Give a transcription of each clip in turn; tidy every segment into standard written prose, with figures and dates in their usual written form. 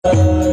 विठ्ठल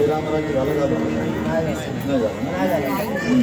रामराज्य झालं का नाही झालं?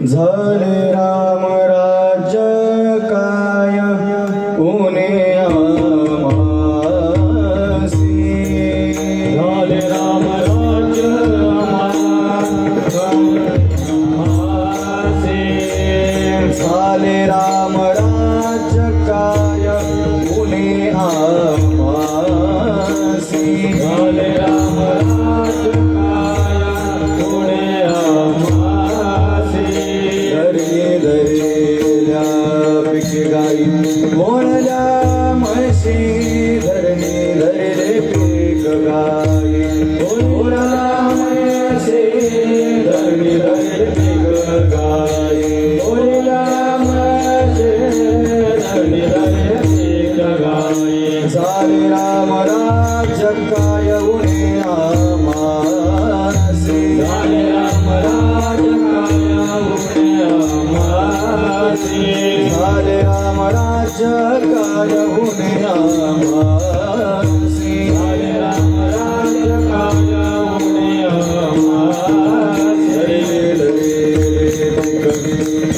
झाले राम राज्य काय पुणे आमासी झाले राम राज्य झाले राम राज्य काय पुणे आमासी झाले राम राज्य काय पुणे आमासी धरल्या पिके गाई मोळल्या म्हशी धरणी धरले पीक गाई मोळल्या म्हशी धरणी धरले पीक गाई मोळल्या म्हशी धरणी धरले पीक गाई झाले राम राज्य काय उणे आमासी झाले राम राज्य काय उणे आमासी झाले राम राज्य काय उणे आमासी झाले राम राज्य काय उणे आमासी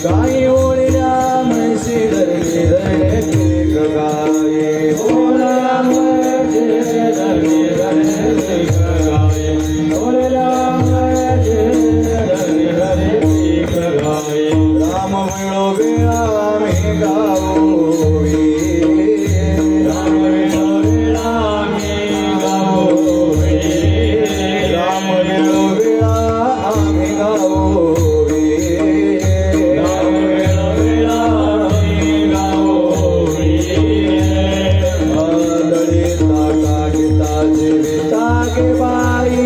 गाई ओळल्या म्हशी धरली धरले पीक गाई ओळल्या म्हशी धरली धरले पीक गाई ओळल्या म्हशी धरली धरले पीक गाई राम मिळो वेळा मी गावोवी राम मिळो वेळा मी गावोवी राम मिळो वेळा आम्ही गावोवी राम मिळो वेळा मी गावोवी दळिता कागिता जीविता गे बाई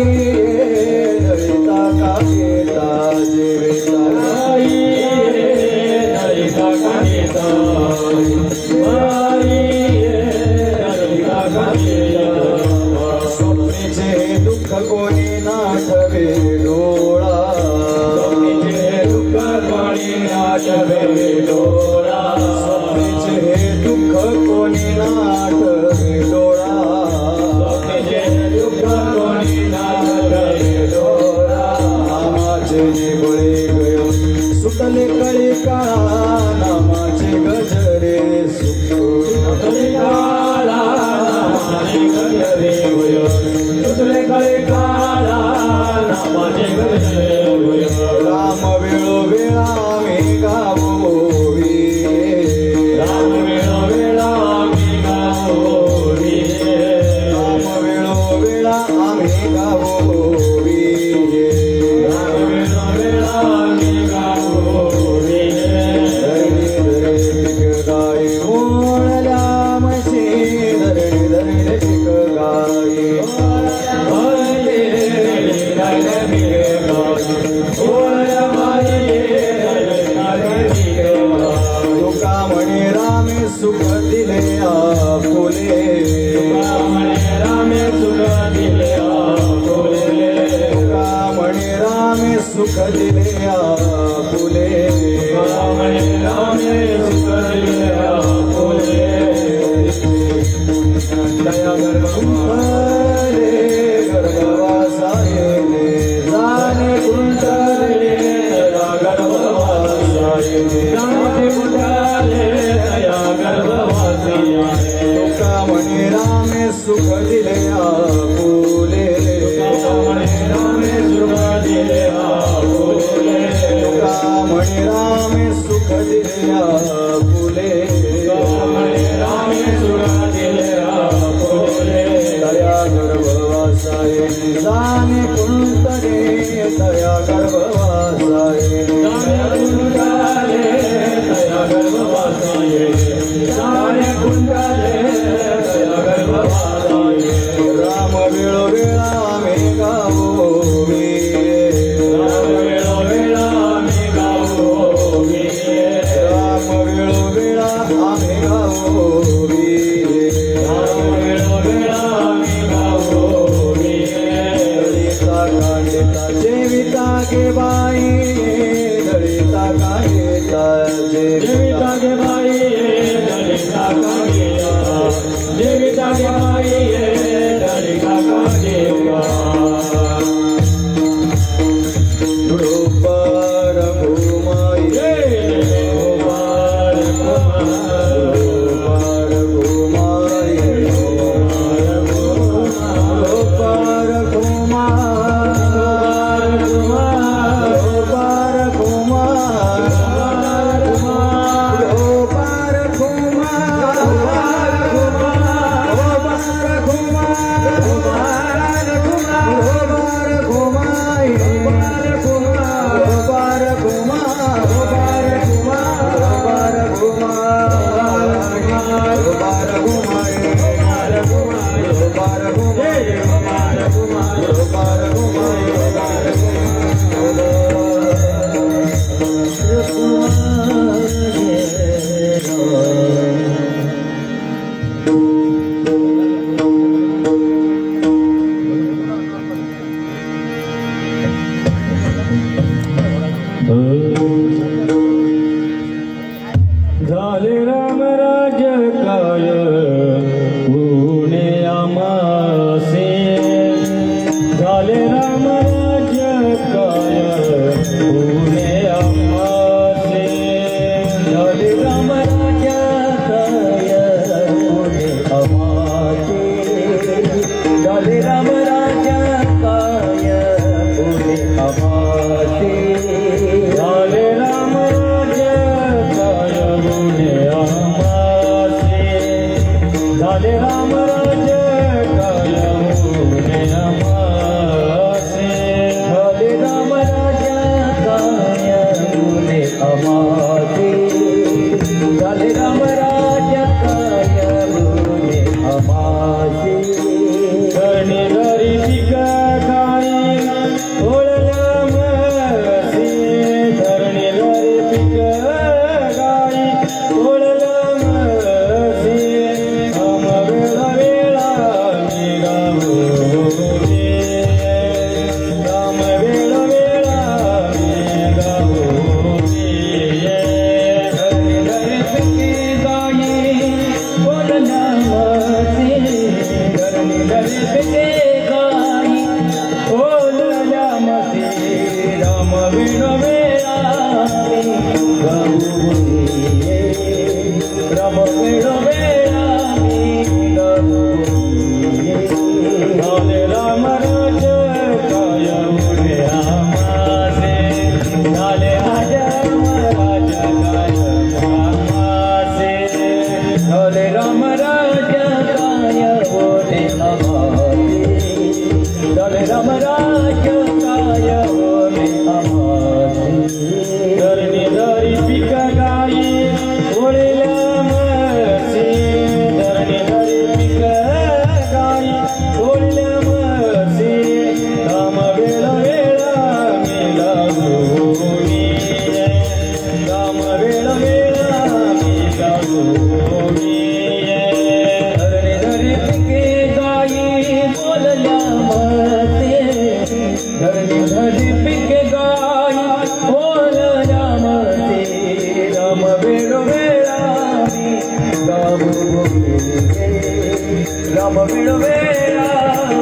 दळिता कागिता जीविता बाई दळिता कागिता बाई दळिता कागिता स्वप्नीचे दुःख कोणी नाठवे डोळा स्वप्नीचे दुःख कोणी नाठवे डोळा स्वप्नीचे दुःख कोणी नाठवे डोळा स्वप्नीचे दुःख कोणी नाठवे डोळा नामाचे बळे गयो सुटले कळी काळा नामाचे गजरे सुटले काळा नामाचे गजरे गयो सुटले कळी काळा नामाचे गजरे गयो राम वेळो वेळा मी गावोवी राम वेळो वेळा मी गावोवी राम वेळो वेळा आम्ही गावोवी राम वेळो वेळा मी गावोवी गाई ओळल्या म्हशी धरणी धरले पीक गाई तुका म्हणे रामे सुख दिले आपुले रामे सुख दिले आपुले तुका म्हणे रामे सुख दिले आपुले रामे सुख दिले आपुले दया गर्भले गर्भवासायले जाणे कुंडले दया गर्भवासायले जाणे कुंडले दया गर्भवासायले तुका म्हणे रामे सुख दिले आपुले तुका म्हणे रामे सुख दिले आपुले तुका म्हणे रामे सुख दिले आपुले तुका म्हणे रामे देविता गे बाई दलिता काढेगा देविता गे बाई दलिता काढेगा द्रुपार घुमाई गोपाल कुमार द्रुपार घुमाई द्रुपार घुमाई द्रुपार घुमाई झाले राम राज्य काय पुणे आमासे झाले राम राज्य काय पुणे आमासे झाले राम राज्य काय पुणे आमासे झाले राम राज्य काय पुणे आमासे झाले राम राज्य काय पुणे आमासे झाले राम राज्य काय पुणे आमासे झाले राम राज्य काय पुणे आमासे झाले राम राज्य काय पुणे आमासे धरणी धरी पिक गाई ओळल्या मसे धरणी धरी पिक गाई ओळल्या मसे राम वेळा वेळा मी गावोगे राम वेळा वेळा मी गावोगे धरणी धरी पिक गाई ओळल्या मसे धरणी धरी पिक गाई ओळल्या मसे राम वेळा वेळा मी गावोगे राम वेळा वेळा मी गावोगे झाले राम राज्य काय पुणे आमासे झाले राम राज्य काय आमासे झाले राम राज्य काय पुणे आमासे झाले राम राज्य काय पुणे आमासे धरणी धरी पिक गाई ओळल्या मसे धरणी धरी पिक गाई ओळल्या मसे राम वेळा वेळा मी गावोगे राम वेळा वेळा मी गावोगे धरणी धरी पिक गाई ओळल्या मसे धरणी धरी पिक गाई ओळल्या मसे राम वेळा वेळा मी गावोगे राम वेळा वेळा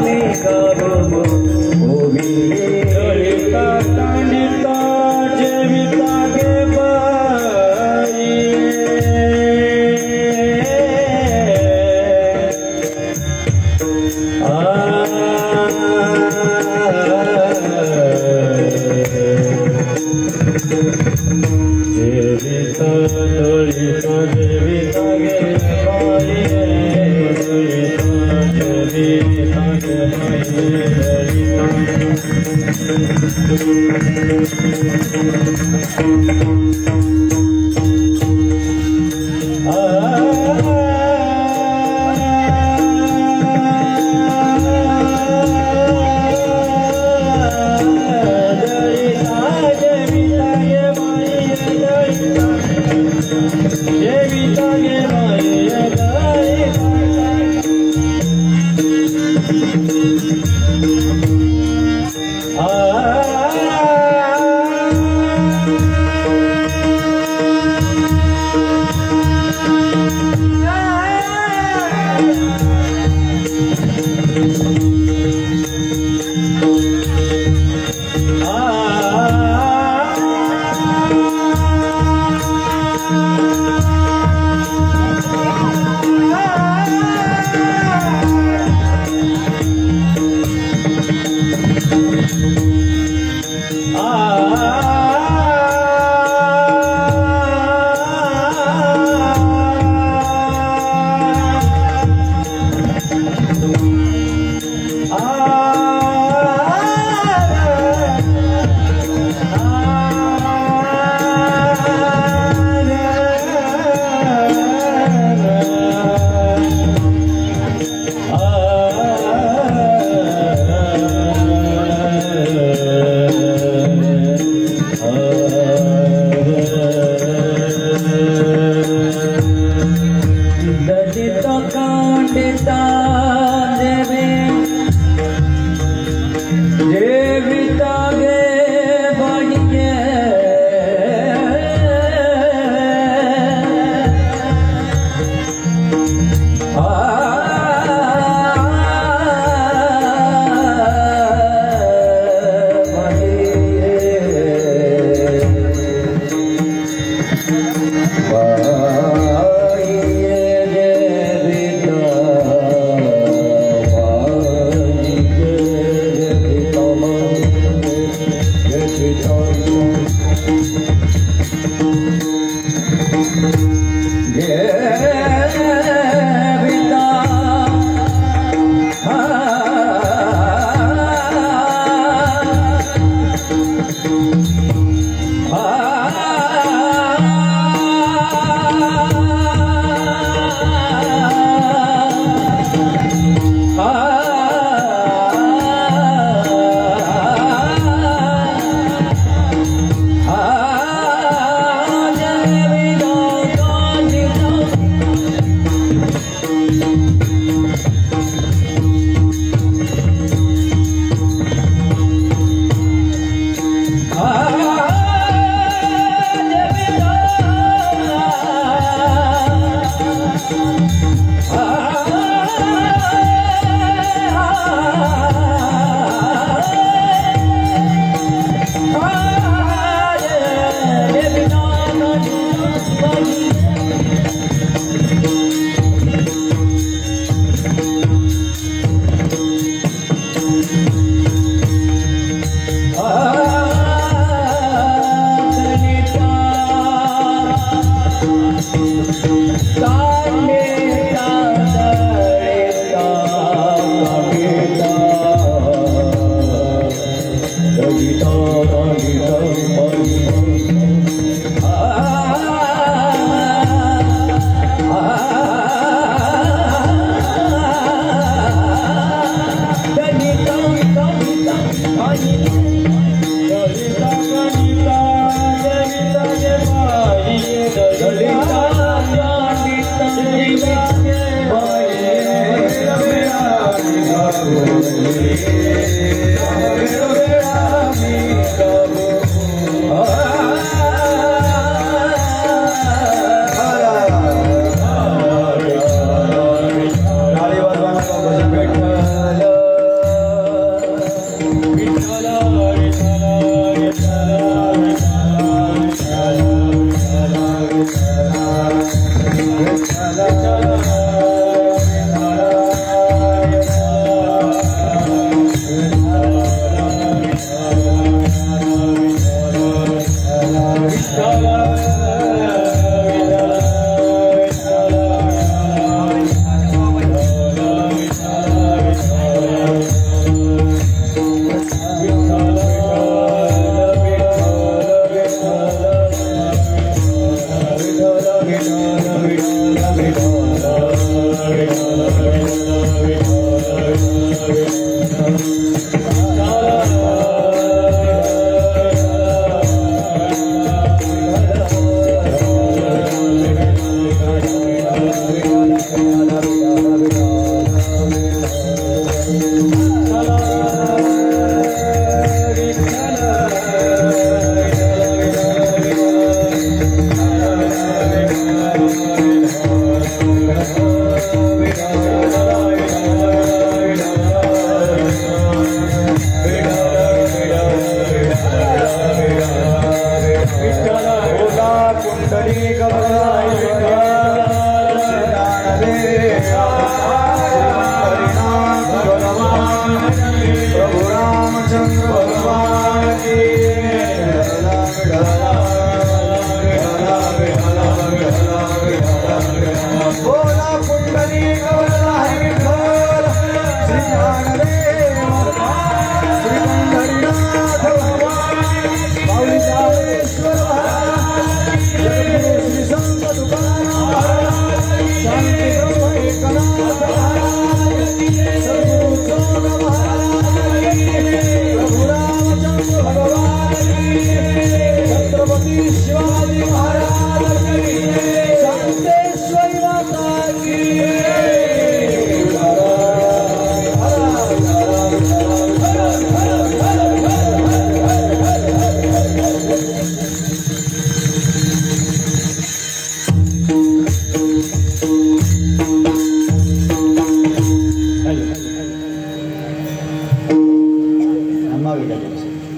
मी गावोगे ललिता तांडिता जेविता गे बाई देविता ललिता देविता गे बाई देविता गे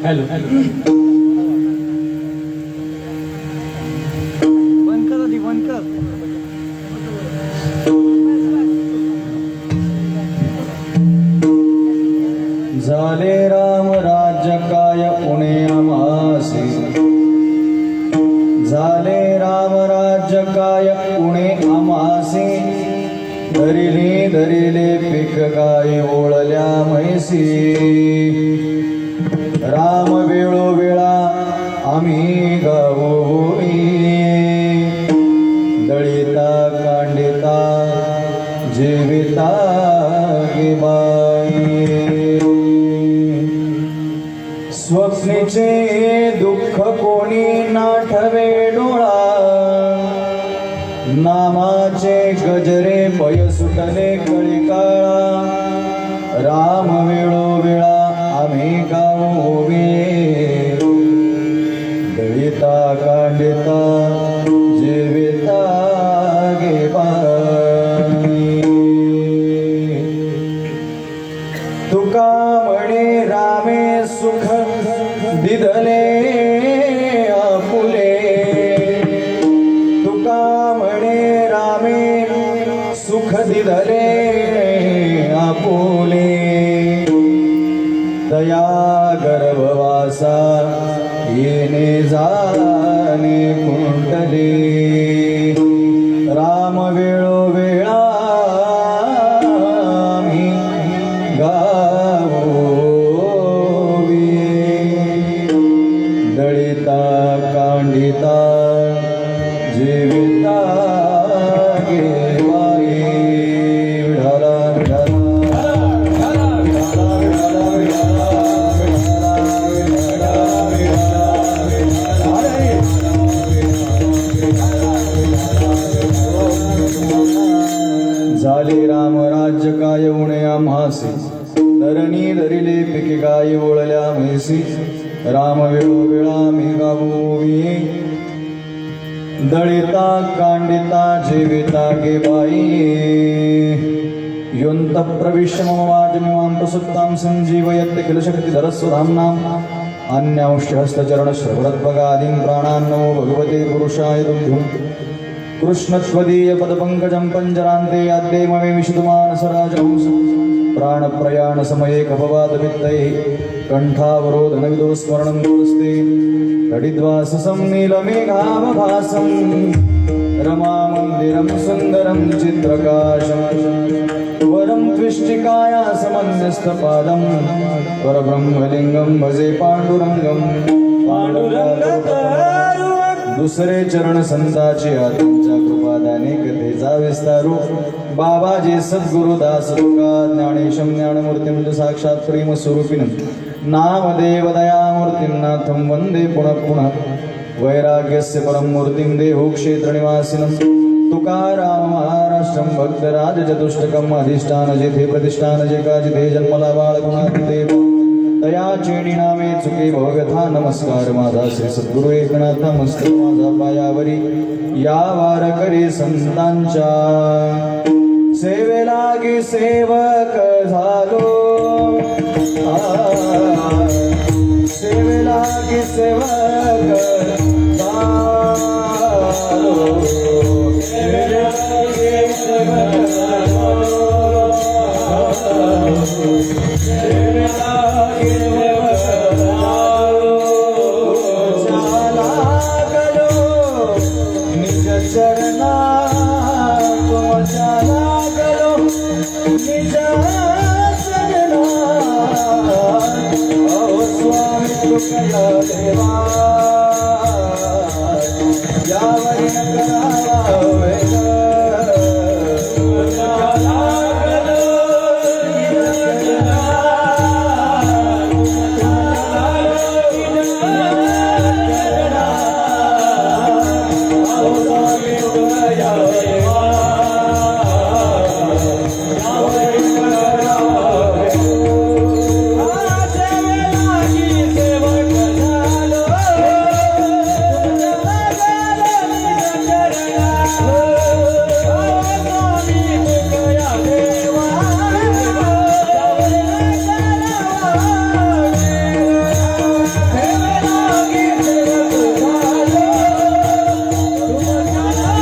हॅलो बंद कर आधी, बंद कर. झाले राम राज्य काय पुणे आमासी झाले राम राज्य काय पुणे आमासी धरिले पीक काय ओळल्या म्हैसी राम वेळोवेळा आम्ही गावोई दळिता कांडिता जीविता गे बाई स्वप्नीचे दुःख कोणी नाठवे डोळा नामाचे गजरे पय सुटले कळी काळा राम वेळोवेळा आम्ही गावोवे दळिता कांडिता जीविता गे बाई तुका म्हणे रामे सुख दिदले आपुले तुका म्हणे रामे सुख दिदले आपुले दया गर्भवासा येणे जाणे कुंडले राम वेळोवेळा आम्ही गावोवी दळिता कांडिता जीविता गे बाई विढाला झाले राम राज्य काय उणे आम्हासी धरणी धरिले पिके गाय ओळल्या म्हैसी राम वेळोवेळा मी गावोवी दळिता कांडिता जीविता गे बाई योऽन्त प्रविश्य मम वाचमिमां प्रसुप्तां संजीवयत्य किल शक्तिधरस्वधाम्नाम् अन्यांश्च हस्तचरणश्रवणत्वगादीन् प्राणान् नमो भगवते पुरुषाय तुभ्यं कृष्णत्वदीय पदपङ्कजं पञ्जरान्ते याद्ये ममे विशुतमानसराजहंसम् प्राणप्रयाण समये कपवाद वित्तये कंठावरोधनविदो स्मरणं कुरुस्ते हरिद्वाससं नीलमेघामभासं रमामन्दिरं सुन्दरं चित्रकाशं वरं त्विष्टिकायासमन्यस्तपादं परब्रह्मलिङ्गं भजे पाण्डुरङ्गं दुसरे चरण संताचे आत्मच्या कृपादाने कथेचा विस्तारू बाबाजी सद्गुरुदास तुका ज्ञानेशं ज्ञानमूर्तिं साक्षात प्रेम स्वरूपिनं नामदेव दयामूर्तिं नाथं वन्दे पुनः पुनः वैराग्यस्य परं मूर्तिं देहो क्षेत्रनिवासिनं तुकाराम महाराष्ट्रं भक्तराज चतुष्टकम् अधिष्ठान जेथे प्रतिष्ठान जे काजिथे जन्मला बाळगुणातिथे तया चेणी नामे चुके भगथा नमस्कार माझा श्री सद्गुरु एकनाथ मस्त माझा पायावरी या वार करे संतांच्या सेवे लागे सेवक झालो सेवे लागे सेवक झालो सेवे लागे सेवक झालो सेवे लागे चरणा तुमच्या लागलो निज चरणा ओ स्वामी तुकया देवा यावरी करावा वेग तुमच्या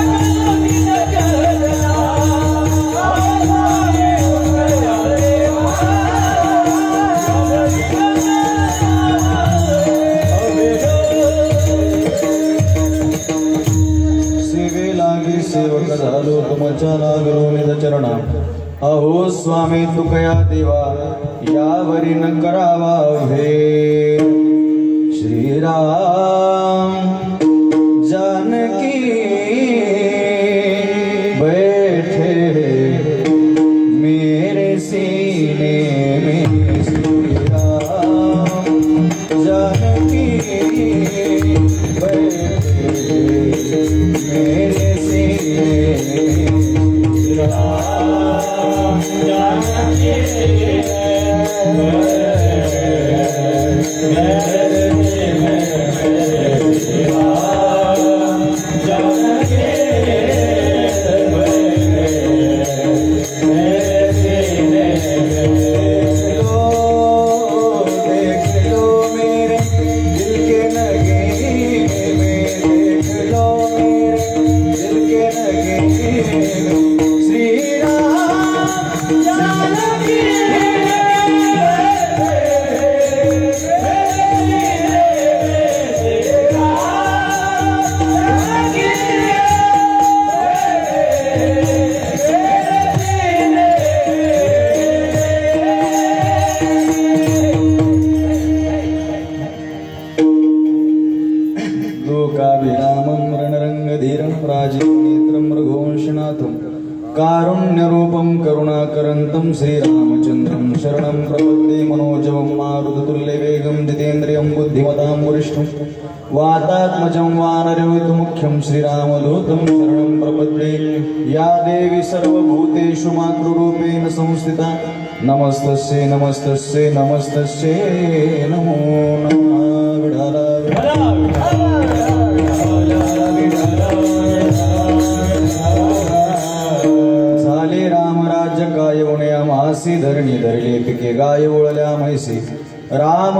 लागलो निज चरणा सेवक झालो तुमच्या लागलो निज चरणा अहो स्वामी तुकया देवा यावरी न करावा हे श्रीराम जानकी बैठे मेरे सीने में श्रीराम जानकी बैठे मेरे लोकाभिरामं रणरङ्गधीरं राजनेत्रं रघुवंशनाथं कारुण्यरूपं करुणाकरन्तं श्रीरामचन्द्रं शरणं प्रपद्ये मनोजवं मारुततुल्यवेगं जितेन्द्रियं बुद्धिमतां वरिष्ठं वातात्मजं वानरयुतमुख्यं श्रीरामदूतं शरणं प्रपद्ये या देवी सर्वभूतेषु मातृरूपेण संस्थिता नमस्तस्यै नमस्तस्यै नमस्तस्यै नमो नमः झाले राम राज्य काय उण्या मासी धरणी धरले पिके गाय ओळल्या म्हैसी राम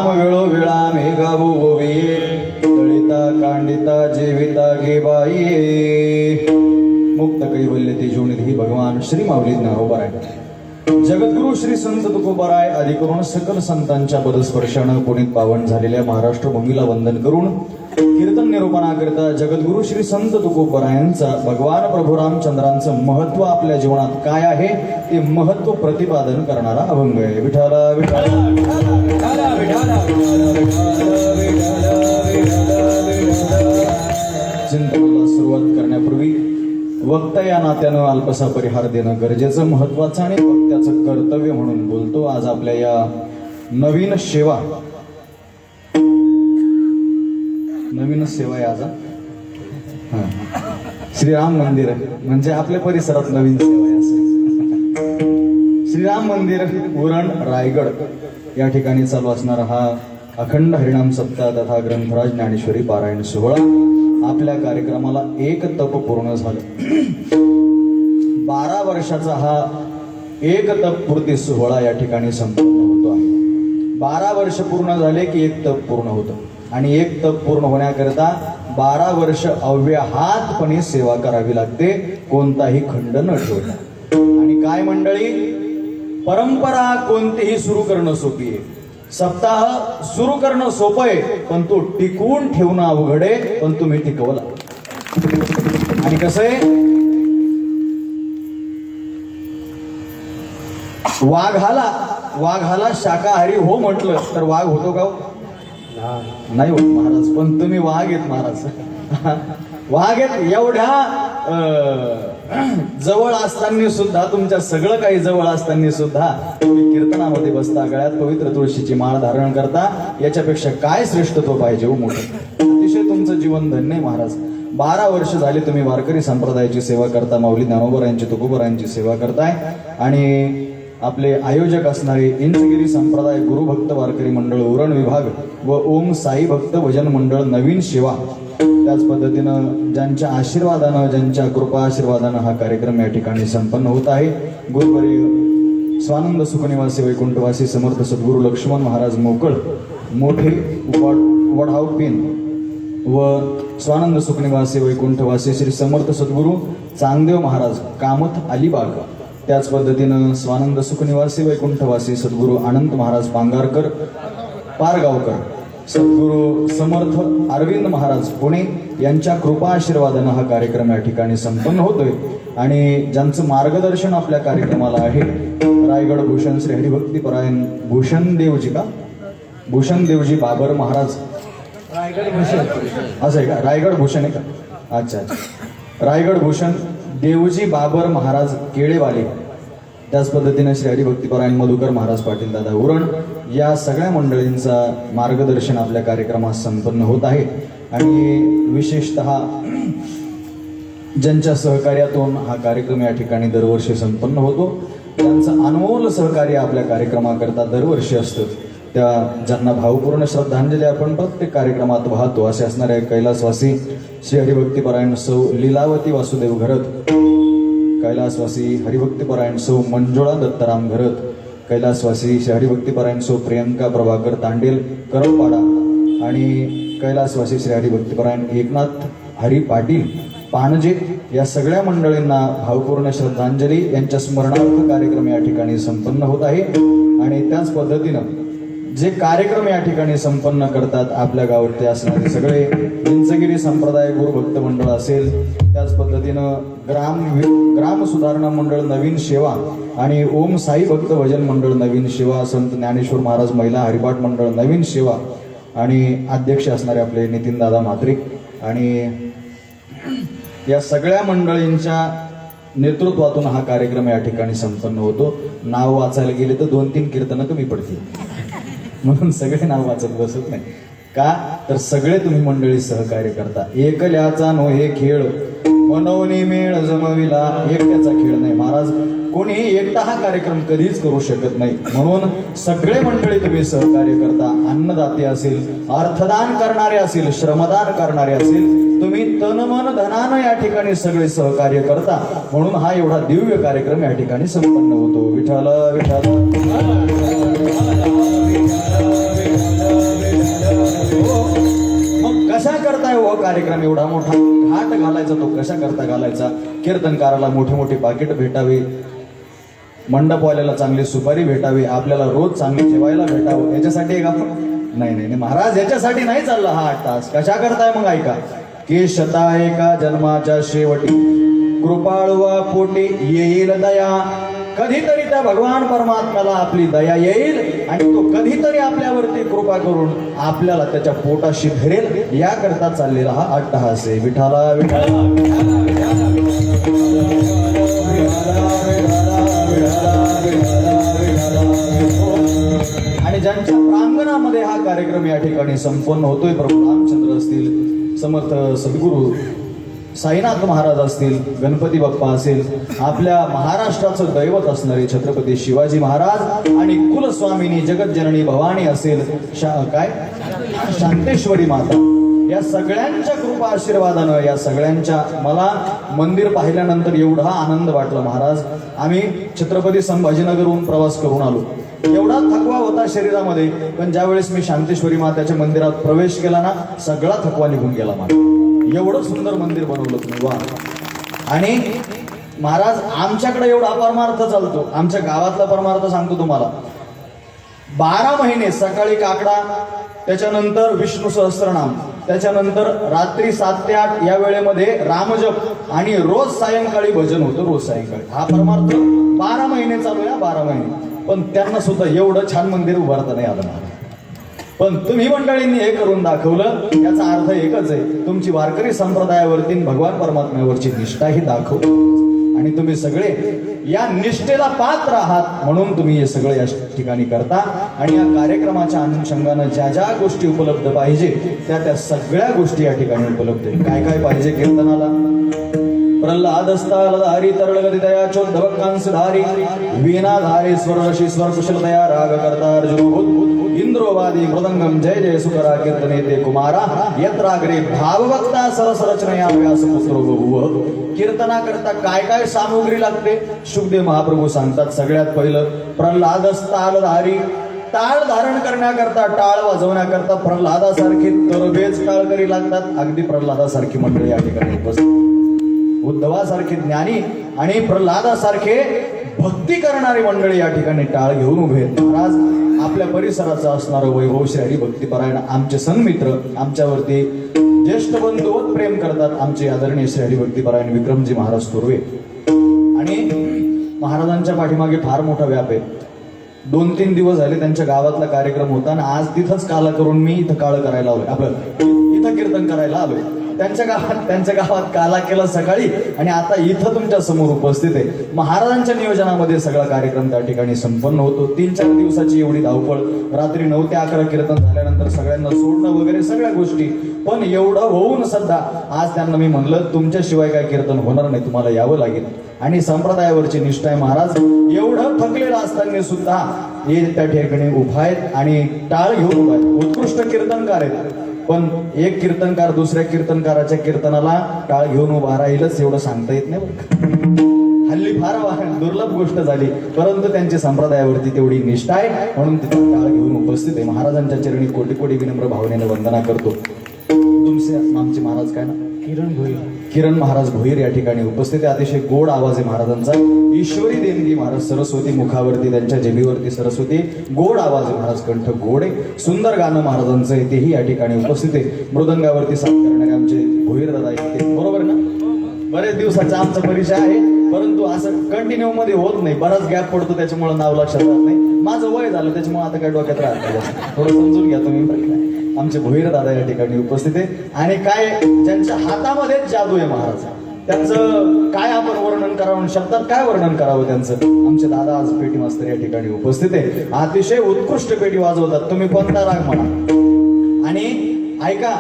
वेळो वेळा मेघा भोवे तळिता कांडिता जेविता गे बाई मुक्त कैवल्य ते जीवनी योगी भगवान श्री माऊली ज्ञानोबराय जगद्गुरु श्री संत तुकोबराय आदी करून सकल संतांच्या पदस्पर्शानं पुनीत पावन झालेल्या महाराष्ट्र भूमीला वंदन करून कीर्तन निरूपणाकरिता जगद्गुरु श्री संत तुकोबरायांचा भगवान प्रभू रामचंद्रांचं महत्व आपल्या जीवनात काय आहे ते महत्व प्रतिपादन करणारा अभंग आहे. विठाला विठाला चिंतनाला सुरुवात करण्यापूर्वी वक्ता या नात्यानं अल्पसा परिहार देणं गरजेचं महत्वाचं आणि वक्त्याचं कर्तव्य म्हणून बोलतो. आज आपल्या या नवीन सेवा आहे आज श्रीराम मंदिर म्हणजे आपल्या परिसरात नवीन सेवा आहे असं. श्रीराम मंदिर उरण रायगड या ठिकाणी चालू असणारा हा अखंड हरिनाम सप्ताह तथा ग्रंथराज ज्ञानेश्वरी पारायण सोहळा आपल्या कार्यक्रमाला एक तप पूर्ण झालं. 12 वर्षाचा हा एक तप पूर्ती सोहळा या ठिकाणी संपन्न होतो आहे. 12 वर्ष पूर्ण झाले की एक तप पूर्ण होतं आणि एक तप पूर्ण होण्याकरता 12 वर्ष अव्याहतपणे सेवा करावी लागते, कोणताही खंड न ठेवता. आणि काय मंडळी, परंपरा कोणतीही सुरू करणं सोपी आहे, सप्ताह सुरू करणं सोपं आहे, पण तो टिकवून ठेवणं अवघड आहे. पण तुम्ही टिकवला. आणि कसं आहे, वाघाला शाकाहारी हो म्हटलं तर वाघ होतो का? नाही होत महाराज. पण तुम्ही वाघ आहेत महाराज, वाघ आहेत. एवढ्या जवळ असताना सुद्धा, तुमच्या सगळं काही जवळ असताना सुद्धा तुम्ही कीर्तनामध्ये बसता, गळ्यात पवित्र तुळशीची माळ धारण करता. याच्यापेक्षा काय श्रेष्ठत्व पाहिजे हो मोठं. अतिशय तुमचं जीवन धन्य आहे महाराज. 12 वर्ष झाले तुम्ही वारकरी संप्रदायाची सेवा करता, माऊली ज्ञानोबरायांची तुकोबरायांची सेवा करताय. आणि आपले आयोजक असणारे इंचगिरी संप्रदाय गुरुभक्त वारकरी मंडळ उरण विभाग व ओम साई भक्त भजन मंडळ नवीन सेवा, त्याच पद्धतीनं ज्यांच्या आशीर्वादानं, ज्यांच्या कृपा आशीर्वादानं हा कार्यक्रम या ठिकाणी संपन्न होत आहे. गुरुवर्य स्वानंद सुखनिवासी वैकुंठवासी समर्थ सद्गुरू लक्ष्मण महाराज मोकळ मोठे वडहाव पेन व स्वानंद सुखनिवासी वैकुंठवासी श्री समर्थ सद्गुरू चांगदेव महाराज कामत अलिबाग, त्याच पद्धतीनं स्वानंद सुखनिवासी वैकुंठवासी सद्गुरू अनंत महाराज पांगारकर पारगावकर, सद्गुरू समर्थ अरविंद महाराज पुणे यांच्या कृपा आशीर्वादानं हा कार्यक्रम या ठिकाणी संपन्न होतोय. आणि ज्यांचं मार्गदर्शन आपल्या कार्यक्रमाला आहे रायगड भूषण श्री हरिभक्तीपरायण भूषण देवजी बाबर महाराज. रायगड भूषण असं आहे का? रायगड भूषण आहे का? अच्छा. रायगड भूषण देवजी बाबर महाराज केळेवाले, त्याच पद्धतीने श्री हरिभक्तीपरायण मधुकर महाराज पाटील दादा उरण, या सगळ्या मंडळींचा मार्गदर्शन आपल्या कार्यक्रमात संपन्न होत आहे. आणि विशेषतः ज्यांच्या सहकार्यातून हा कार्यक्रम या ठिकाणी दरवर्षी संपन्न होतो, त्यांचं अनमोल सहकार्य आपल्या कार्यक्रमाकरता दरवर्षी असतं. त्या ज्यांना भावपूर्ण श्रद्धांजली आपण प्रत्येक कार्यक्रमात वाहतो असे असणारे कैलासवासी श्री हरिभक्तीपरायण सौ लीलावती वासुदेव घरत, कैलासवासी हरिभक्तीपरायण सौ मंजुळा दत्ताराम घरत, कैलासवासी श्री हरिभक्तीपरायण सौ प्रियंका प्रभाकर तांडेल करपाडा आणि कैलासवासी श्री हरिभक्तीपरायण एकनाथ हरी पाटील पाणजे, या सगळ्या मंडळींना भावपूर्ण श्रद्धांजली, यांच्या स्मरणार्थ कार्यक्रम या ठिकाणी संपन्न होत आहे. आणि त्याच पद्धतीनं जे कार्यक्रम या ठिकाणी संपन्न करतात आपल्या गावात असणारे सगळे इंचगिरी संप्रदाय गुरुभक्त मंडळ असेल, त्याच पद्धतीनं ग्राम सुधारणा मंडळ नवीन सेवा आणि ओम साई भक्त भजन मंडळ नवीन सेवा, संत ज्ञानेश्वर महाराज महिला हरिपाठ मंडळ नवीन सेवा आणि अध्यक्ष असणारे आपले नितीन दादा म्हात्रे, आणि या सगळ्या मंडळींच्या नेतृत्वातून हा कार्यक्रम या ठिकाणी संपन्न होतो. नाव वाचायला गेले तर 2-3 कीर्तनं कमी पडतील, म्हणून सगळे नाव वाचत बसत नाही का, तर सगळे तुम्ही मंडळी सहकार्य करता. एकल्याचा नो हे खेळ मनवणी मेळ जमविला, एकट्याचा खेळ नाही महाराज. कोणीही एकटा हा कार्यक्रम कधीच करू शकत नाही, म्हणून सगळे मंडळी तुम्ही सहकार्य करता. अन्नदाते असेल, अर्थदान करणारे असेल, श्रमदान करणारे असेल, तुम्ही तन मन धनानं या ठिकाणी सगळे सहकार्य करता, म्हणून हा एवढा दिव्य कार्यक्रम या ठिकाणी संपन्न होतो. विठ्ठल विठ्ठल. मग कशा करताय हो कार्यक्रम एवढा मोठा घाट घालायचा, तो कशा करता घालायचा? कीर्तनकाराला मोठी मोठी पाकिट भेटावी, मंडपवाल्याला चांगली सुपारी भेटावी, आपल्याला रोज चांगली जेवायला भेटावं, याच्यासाठी का? नाही नाही नाही महाराज, याच्यासाठी नाही चालला हा 8 तास. कशा करताय मग ऐका. की शता एका जन्माच्या शेवटी कृपाळुवा पोटी येईल दया. कधीतरी त्या भगवान परमात्म्याला आपली दया येईल आणि तो कधीतरी आपल्यावरती कृपा करून आपल्याला त्याच्या पोटाशी धरेल, याकरता चाललेला हा अट्टहास आहे. विठाला विठाला आणि ज्यांच्या प्रांगणामध्ये हा कार्यक्रम या ठिकाणी संपन्न होतोय, प्रभू रामचंद्र असतील, समर्थ सद्गुरू साईनाथ महाराज असतील, गणपती बाप्पा असेल, आपल्या महाराष्ट्राचं दैवत असणारे छत्रपती शिवाजी महाराज आणि कुलस्वामिनी जगज्जननी भवानी असेल, काय शांतेश्वरी माता, या सगळ्यांच्या कृपा आशीर्वादानं, या सगळ्यांच्या, मला मंदिर पाहिल्यानंतर एवढा आनंद वाटला महाराज. आम्ही छत्रपती संभाजीनगरहून प्रवास करून आलो, एवढा थकवा होता शरीरामध्ये, पण ज्यावेळेस मी शांतेश्वरी माताच्या मंदिरात प्रवेश केला ना, सगळा थकवा निघून गेला मला. एवढं सुंदर मंदिर बनवलं तुम्ही, वा. आणि महाराज आमच्याकडे एवढा परमार्थ चालतो, आमच्या गावातला परमार्थ सांगतो तुम्हाला. 12 महिने सकाळी काकडा, त्याच्यानंतर विष्णू सहस्त्रनाम, त्याच्यानंतर रात्री 7 ते 8 या वेळेमध्ये रामजप आणि रोज सायंकाळी भजन होतं, रोज सायंकाळी. हा परमार्थ 12 महिने चालू आहे, 12 महिने. पण त्यांना सुद्धा एवढं छान मंदिर उभारता नाही आलं महाराज. पण तुम्ही मंडळींनी हे करून दाखवलं, याचा अर्थ एकच आहे, तुमची वारकरी संप्रदायावरती भगवान परमात्म्यावरची निष्ठा ही दाखवतो. आणि तुम्ही सगळे या निष्ठेला पात्र आहात, म्हणून तुम्ही हे सगळं या ठिकाणी करता. आणि या कार्यक्रमाच्या अनुषंगानं ज्या ज्या गोष्टी उपलब्ध पाहिजे त्या सगळ्या गोष्टी या ठिकाणी उपलब्ध आहेत. काय काय पाहिजे कीर्तनाला? प्रल्हादस्तालधारी तरळगती दया चोद्धवकांसधारी वीणाधारी स्वररशी स्वर कुशलतया राग करता अर्जुन इंद्रोवादी मृदंगम जय जय सुकरा कीर्तने ते कुमारा यत्राग्रे भाववक्ता सरसरचनया व्यासपुत्रो बभूव. कीर्तना करता काय काय सामुग्री लागते शुभदेव महाप्रभू सांगतात. सगळ्यात पहिलं प्रल्हादस्तालधारी, टाळ धारण करण्याकरता, टाळ वाजवण्याकरता प्रल्हादासारखे तरबेज टाळकरी लागतात. अगदी प्रल्हादासारखी मंडळी या ठिकाणी उपस्थित, उद्धवासारखे ज्ञानी आणि प्रल्हादासारखे भक्ती करणारी मंडळी या ठिकाणी टाळ घेऊन उभे आहेत. महाराज आपल्या परिसराचं असणारं वैभव श्री हरिभक्तीपरायण आमचे सन्मित्र, आमच्यावरती ज्येष्ठ बंधूवत प्रेम करतात, आमचे आदरणीय श्री हरिभक्तीपरायण विक्रमजी महाराज तुर्वे. आणि महाराजांच्या पाठीमागे फार मोठा व्याप आहे. 2-3 दिवस झाले त्यांच्या गावातला कार्यक्रम होता आणि आज तिथंच काला करून मी इथं काळ करायला आलोय, आपलं इथं कीर्तन करायला आलोय. त्यांच्या गावात काला केला सकाळी आणि आता इथं तुमच्या समोर उपस्थित आहे. महाराजांच्या नियोजनामध्ये सगळा कार्यक्रम त्या ठिकाणी संपन्न होतो. 3-4 दिवसाची एवढी धावपळ, रात्री 9 ते 11 कीर्तन झाल्यानंतर सगळ्यांना सोडणं वगैरे सगळ्या गोष्टी. पण एवढं होऊन सुद्धा आज त्यांना मी म्हणलं तुमच्याशिवाय काय कीर्तन होणार नाही, तुम्हाला यावं लागेल. आणि संप्रदायावरची निष्ठा आहे महाराज. एवढं थकलेलं असताना सुद्धा हे त्या ठिकाणी उभा आहेत आणि टाळ घेऊन उभा आहेत. उत्कृष्ट कीर्तनकार आहेत, पण एक कीर्तनकार दुसऱ्या कीर्तनकाराच्या कीर्तनाला टाळ घेऊन उभा राहीलच एवढं सांगता येत नाही बरं. हल्ली फार दुर्लभ गोष्ट झाली, परंतु त्यांच्या संप्रदायावरती तेवढी निष्ठा आहे म्हणून तिथे टाळ घेऊन उपस्थित आहे. महाराजांच्या चरणी कोटी कोटी विनम्र भावनेने वंदना करतो. तुमचे आमचे महाराज काय ना, किरण महाराज भोईर या ठिकाणी उपस्थित आहे. अतिशय गोड आवाज आहे महाराजांचा. ईश्वरी देणगी महाराज, सरस्वती मुखावरती, त्यांच्या जेबीवरती सरस्वती, गोड आवाज आहे महाराज, कंठ गोड आहे. सुंदर गाणं महाराजांचं आहे, तेही या ठिकाणी उपस्थित आहे. मृदंगावरती साथ करणारे आमचे भोईर दादा आहेत, बरोबर ना? बरेच दिवसाचा आमचा परिचय आहे, परंतु असं कंटिन्यू मध्ये होत नाही, बराच गॅप पडतो, त्याच्यामुळे नाव लक्षात राहत नाही. माझं वय झालं त्याच्यामुळे आता काय डोक्यात राहत नाही, थोडं समजून घ्या तुम्ही. आमचे भोईर दादा या ठिकाणी उपस्थित आहे. आणि काय ज्यांच्या हातामध्येच जादू आहे महाराज, त्यांचं काय आपण वर्णन करावं, शब्दात काय वर्णन करावं त्यांचं. आमचे दादा आज पेटी मास्तर या ठिकाणी उपस्थित आहे, अतिशय उत्कृष्ट पेटी वाजवतात. तुम्ही कोणता राग म्हणा आणि ऐका,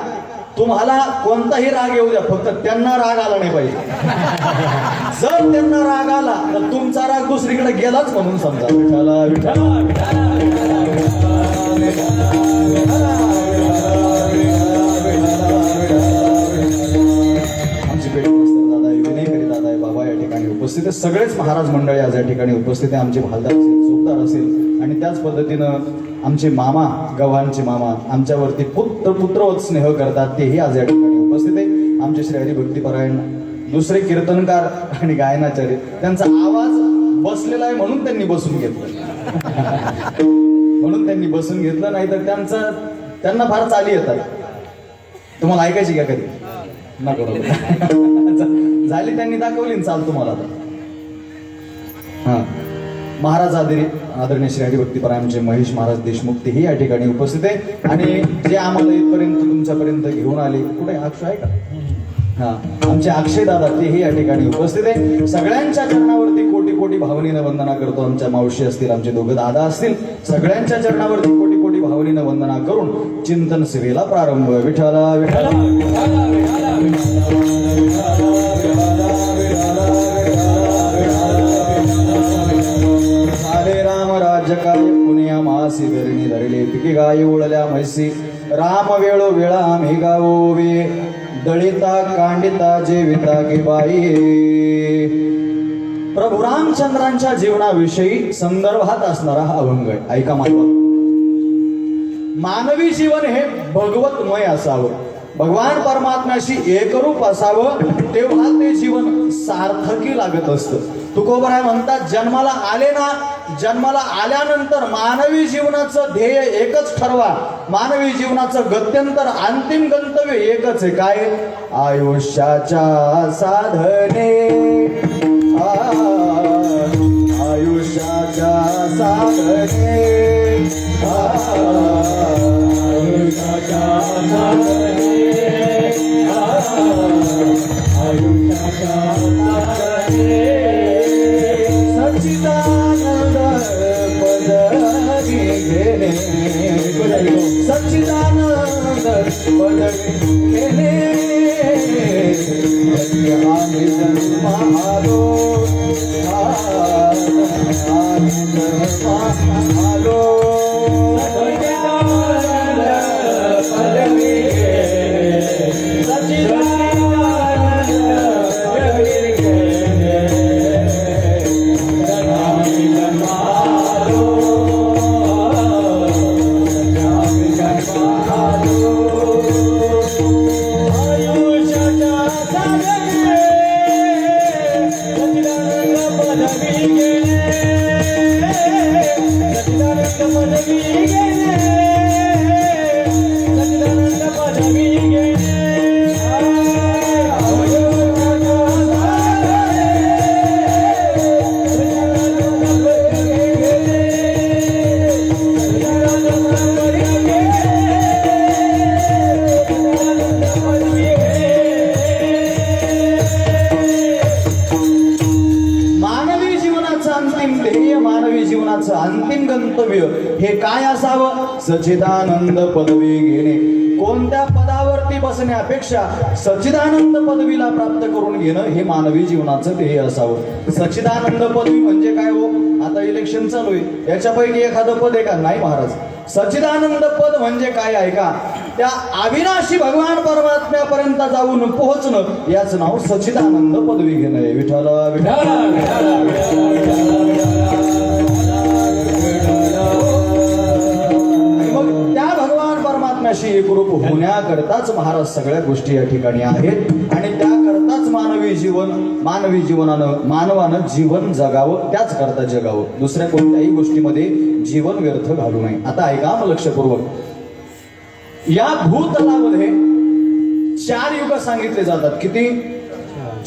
तुम्हाला कोणताही राग येऊ द्या, फक्त त्यांना राग आला नाही पाहिजे. जर त्यांना राग आला तर तुमचा राग दुसरीकडे गेलाच म्हणून समजा. विठाला विठाला उपस्थित आहे. सगळेच महाराज मंडळी आज या ठिकाणी उपस्थित आहे. आमचे भालदार असेल, चोपदार असेल आणि त्याच पद्धतीनं आमचे मामा, गव्हाणचे मामा आमच्यावरती पुत्रवत स्नेह करतात, तेही आज या ठिकाणी उपस्थित आहे. आमचे श्री हरिभक्तीपरायण दुसरे कीर्तनकार आणि गायनाचार्य, त्यांचा आवाज बसलेला आहे म्हणून त्यांनी बसून घेतलं म्हणून त्यांनी बसून घेतलं, नाही तर त्यांना फार चाली येतात. तुम्हाला ऐकायची का कधी? नको झाली, त्यांनी दाखवली ना चाल तुम्हाला आता. हा, महाराज आदरणीय श्री हरिभक्तीपरायणचे महेश महाराज देशमुख तेही या ठिकाणी उपस्थित आहे. आणि जे आम्हाला इथपर्यंत तुमच्यापर्यंत घेऊन आले, कुठे अक्षय आहे का? हा, आमचे अक्षय दादा तेही या ठिकाणी उपस्थित आहे. सगळ्यांच्या चरणावरती कोटी कोटी भावनेनं वंदना करतो. आमच्या मावशी असतील, आमचे दोघं दादा असतील, सगळ्यांच्या चरणावरती कोटी कोटी भावनेनं वंदना करून चिंतन सेवेला प्रारंभ. विठ्ठला विठ्ठला झाले राम राज्य काय पुण्या मासी धरणी धरले पिके गाय ओळल्या म्हैसी राम वेळो वेळा आम्ही गावोवे दळिता कांडिता जेविता गे बाई. प्रभू रामचंद्रांच्या जीवनाविषयी संदर्भात असणारा हा अभंग आहे. ऐका माझा. मानवी जीवन हे भगवतमय असावं, भगवान परमात्म्याशी एकरूप असावं, तेव्हा ते जीवन सार्थकी लागत असतं. तुकोबराय म्हणतात, जन्माला आले ना, जन्माला आल्यानंतर मानवी जीवनाचं ध्येय एकच ठरवा. मानवी जीवनाचं गत्यंतर, अंतिम गंतव्य एकच आहे. काय? आयुष्याच्या साधने, आयुष्याच्या साधने, आयुष्याच्या साधने, आयुष्याच्या साधने, सच्चिदानंद पदवी घेणे, सच्चिदानंद पदवी घेणे, आम्ही जन्म आलो, आम्ही जन्म आलो, सच्चिदानंद पदवी घेणे, सच्चिदानंद पदवी घेणे, आम्ही जन्म आलो, आम्ही जन्म आलो. आयुष्याच्या साधने, सच्चिदानंद पदवी घेणे, सच्चिदानंद पदवी घेणे, सच्चिदानंद पदवी घेणे, आयुष्याच्या साधने, सच्चिदानंद पदवी घेणे, सच्चिदानंद पदवी घेणे, सच्चिदानंद पदवी घेणे. मानवी जीवनाचं अंतिम ध्येय, मानवी जीवनाचं अंतिम गंतव्य हे काय असावं? सच्चिदानंद पदवी घेणे. कोणत्या पदावरती बसण्यापेक्षा सच्चिदानंद पदवीला प्राप्त करून घेणं हे मानवी जीवनाचं ध्येय असावं. सच्चिदानंद पदवी म्हणजे काय हो? आता इलेक्शन चालू आहे, याच्यापैकी एखादं पद आहे का? नाही महाराज. सच्चिदानंद पद म्हणजे काय? ऐका, त्या अविनाशी भगवान परमात्म्यापर्यंत जाऊन पोहोचणं, याच नाव सच्चिदानंद पदवी घेणं आहे. विठ्ठला विठ्ठला मग त्या भगवान परमात्म्याशी एकरूप होण्याकरताच महाराज सगळ्या गोष्टी या ठिकाणी आहेत. आणि त्याकरताच मानवी जीवनानं मानवानं जीवन जगावं, त्याच करता जगावं. दुसऱ्या कोणत्याही गोष्टीमध्ये जीवन व्यर्थ घालू नये. आता ऐका मग लक्षपूर्वक. या भूतलामध्ये 4 युग सांगितले जातात. किती?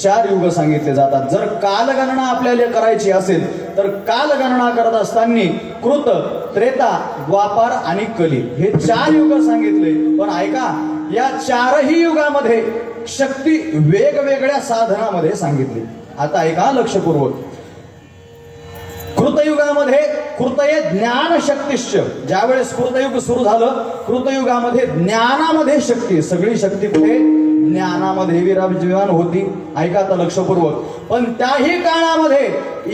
4 युग सांगितले जातात. जर कालगणना आपल्याला करायची असेल तर कालगणना करत असताना कृत, त्रेता, द्वापार आणि कली हे 4 युग सांगितले. पण ऐका, या 4ही युगामध्ये शक्ती वेगवेगळ्या साधनामध्ये सांगितली. आता ऐका लक्षपूर्वक. कृतयुगामध्ये कृतये ज्ञान शक्तिश्च. ज्यावेळेस कृतयुग सुरू झालं, कृतयुगामध्ये ज्ञानामध्ये शक्ती, सगळी शक्ती कुठे? ज्ञानामध्ये विराजमान होती. ऐका आता लक्षपूर्वक. पण त्याही काळामध्ये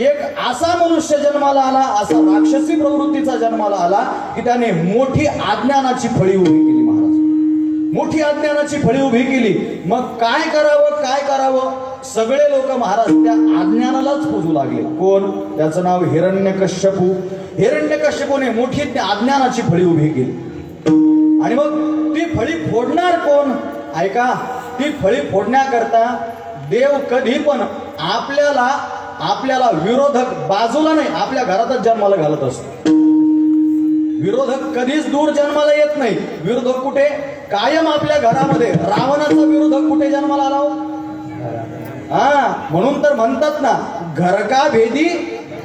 एक असा मनुष्य जन्माला आला, असा राक्षसी प्रवृत्तीचा जन्माला आला की त्याने मोठी अज्ञानाची फळी उभी केली. महाराज, मोठी अज्ञानाची फळी उभी केली. मग काय करावं काय करावं? सगळे लोक महाराज त्या अज्ञानालाच पूजू लागले. कोण? त्याचं नाव हिरण्यकश्यपू. हिरण्यकश्यपूने मोठी अज्ञानाची फळी उभी केली. आणि मग ती फळी फोडणार कोण? ऐका, ती फळी फोडण्याकरता देव कधी पण आपल्याला विरोधक बाजूला नाही, आपल्या घरातच जन्माला घालत असतो. विरोधक कधीच दूर जन्माला येत नाही. विरोधक कुठे? कायम आपल्या घरामध्ये. रावणाचा विरोधक कुठे जन्माला आला? म्हणून तर म्हणतात ना, घर का भेदी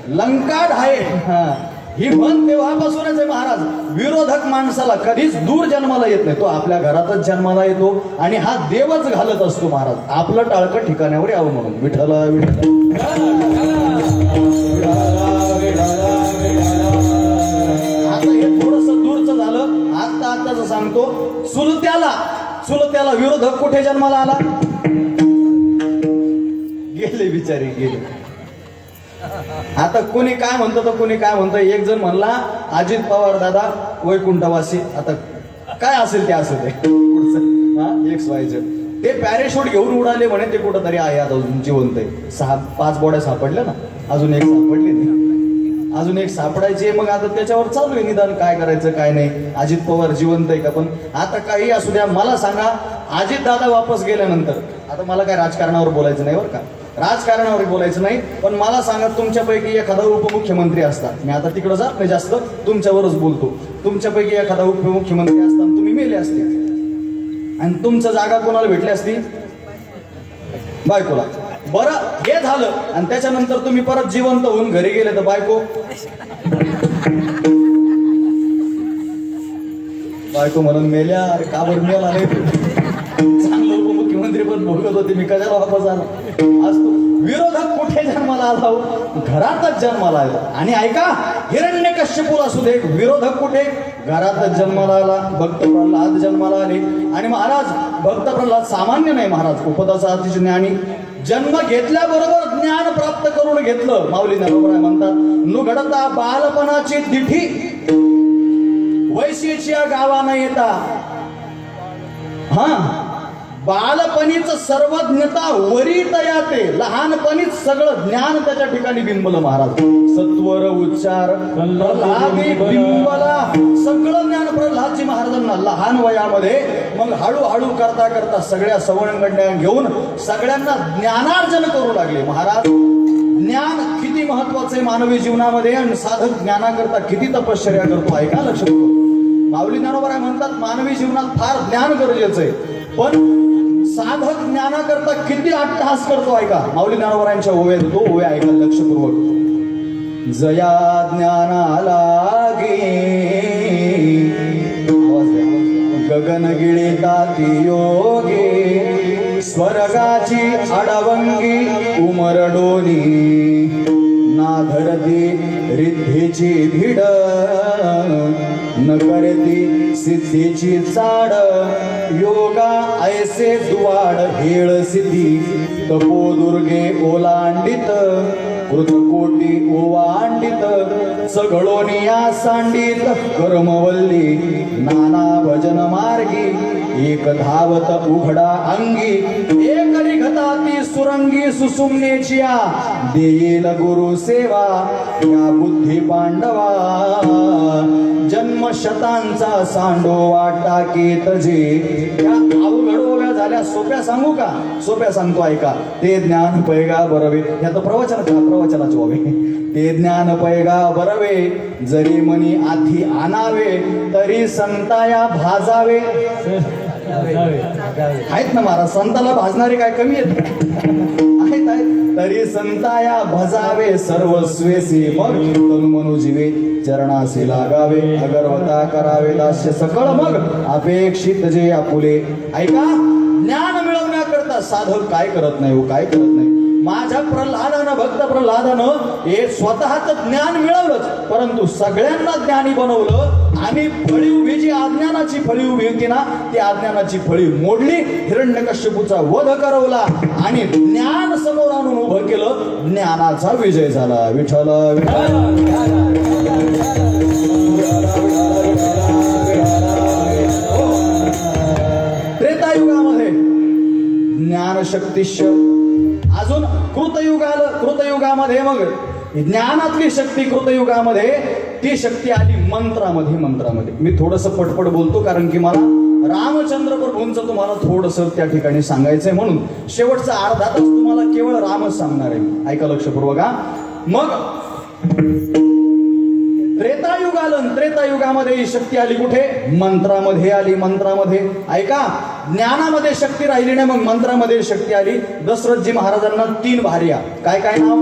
लंका ढाये. ही म्हण तेव्हापासूनच आहे महाराज. विरोधक माणसाला कधीच दूर जन्माला येत नाही, तो आपल्या घरातच जन्माला येतो आणि हा देवच घालत असतो महाराज, आपलं टाळकं ठिकाण्यावर यावं म्हणून. विठ्ठल विठ्ठल. आता हे थोडस दूरचं झालं. आताच सांगतो, चुलत्याला विरोधक कुठे जन्माला आला? गेले बिचारे, गेले. आता कोणी काय म्हणतं तर कोणी काय म्हणतं. एक जण म्हणला अजित पवार दादा वैकुंठवासी. आता काय असेल ते असेल ते पुढचं एक्स वाय झेड. ते पॅरेशूट घेऊन उडाले म्हणे, ते कुठंतरी आहे आता अजून जिवंत आहे. 5 बॉड्या सापडल्या ना, अजून एक सापडली नाही, अजून एक सापडायची. मग आता त्याच्यावर चालू आहे निदान, काय करायचं काय नाही. अजित पवार जिवंत आहे का? पण आता काही असू द्या, मला सांगा, अजित दादा वापस गेल्यानंतर, आता मला काय राजकारणावर बोलायचं नाही बरं का, राजकारणावर बोलायचं नाही, पण मला सांगा, तुमच्यापैकी एखादा उपमुख्यमंत्री असता, मी आता तिकडं जात नाही जास्त, तुमच्यावरच बोलतो, तुमच्यापैकी एखादा उपमुख्यमंत्री असता, तुम्ही मेले असते आणि तुमचं जागा कोणाला भेटली असती? बायकोला. बरं, हे झालं आणि त्याच्यानंतर तुम्ही परत जिवंत होऊन घरी गेले तर बायको म्हणून मेल्या. अरे का बरं मेला नाही? चांगलं उपमुख्यमंत्री पण बोलत होते, मी कशाला वापस आलो? आज तो विरोधक कुठे जन्माला आला? घरातच जन्माला आला. आणि ऐका, हिरण्यकश्यपूला असू दे, विरोधक कुठे? घरातच जन्माला आला. भक्त प्रल्हाद जन्माला आले. आणि महाराज, भक्त प्रल्हाद सामान्य नाही महाराज, उपदाचा अतिशय ज्ञानी. जन्म घेतल्याबरोबर ज्ञान प्राप्त करून घेतलं. माऊली ज्ञानोबा म्हणतात, नुघडता बालपणाची दिठी वैशीच्या गावानं येता. बालपणीच सर्वज्ञता वरीत याते. लहानपणीच सगळं ज्ञान त्याच्या ठिकाणी बिंबलं महाराज. सत्वर उच्चार प्रल्हादी बिंबला. सगळं ज्ञान प्रल्हादजी महाराजांना लहान वयामध्ये. मग हळूहळू करता करता सगळ्या सवंगड्या घेऊन सगळ्यांना ज्ञानार्जन करू लागले महाराज. ज्ञान किती महत्वाचं आहे मानवी जीवनामध्ये, आणि साधक ज्ञानाकरता किती तपश्चर्या करतो. ऐका, लक्ष ठेवा. माऊली ज्ञानोबा म्हणतात, मानवी जीवनात फार ज्ञान गरजेचं आहे, पण साधक ज्ञानाकरता किती अट्टहास करतो. ऐका, माऊली ज्ञानोबरांच्या ओव्या देतो, ओव्या ऐका लक्षपूर्वक. जया ज्ञानाला गगन गिळिताती योगे. स्वर्गाची अडवंगी उमरडोनी. नाधरती रिद्धीची भिड. न करती सिद्धीची चाड. योगा ऐसे दुवाड हेळ सिद्धी. तपोदुर्गे ओलांडित. कृतकोटी ओवांडित. सगळोनिया सांडित कर्मवल्ली. नाना भजन मार्गी. एक धावत उघडा अंगी. एक निघताती सुरंगी सुसुमनेचिया. देईल गुरु सेवा या बुद्धी पांडवा. जन्म शतांचा सांडोवा टाकीत जे. या अवघड ओव्या झाल्या, सोप्या सांगू का? सोप्या सांगतो ऐका. ते ज्ञान पैगा बरवे. याचं प्रवचनाचे ओवे. ते ज्ञान पैगा बरवे. जरी मनी आधी आणावे. तरी संताया भाजावे. आहेत ना महाराज, संताला भाजणारे काय कमी आहेत? तरी संताया भजावे सर्वस्वेसी. मग तनु जीवे चरणासी लागावे. अगरवता करावे दास्य सकळ. मग अपेक्षित जे आपुले. ऐका, ज्ञान मिळवण्याकरता साधक काय करत नाही हो, काय करत नाही. माझ्या प्रल्हादानं, भक्त प्रल्हादानं हे स्वतःच ज्ञान मिळवलंच, परंतु सगळ्यांना ज्ञानी बनवलं. आणि फळी उभी, जी अज्ञानाची फळी उभी होती ना, ती अज्ञानाची फळी मोडली. हिरण्यकश्यपूचा वध करवला आणि ज्ञान समोर आणून उभं केलं. ज्ञानाचा विजय झाला. विठ्ठल त्रेतायुगामध्ये ज्ञानशक्तिश्च. अजून कृतयुग आलं. कृतयुगामध्ये मग ज्ञानातली शक्ती कृतयुगामध्ये ती शक्ती आली मंत्रामध्ये. मी थोडंसं पटपट बोलतो कारण की मला रामचंद्र प्रभूंचं तुम्हाला थोडंसं त्या ठिकाणी सांगायचंय, म्हणून शेवटचा अर्धा तास तुम्हाला केवळ रामच सांगणार आहे. ऐका लक्षपूर्वक हा. मग त्रेतायुग आलं. त्रेतायुगामध्ये ही शक्ती आली कुठे? मंत्रामध्ये आली. मंत्रामध्ये ऐका, ज्ञानामध्ये शक्ती राहिली नाही, मग मंत्रामध्ये शक्ती आली. दशरथजी महाराजांना 3 भार्या. काय काय नाव?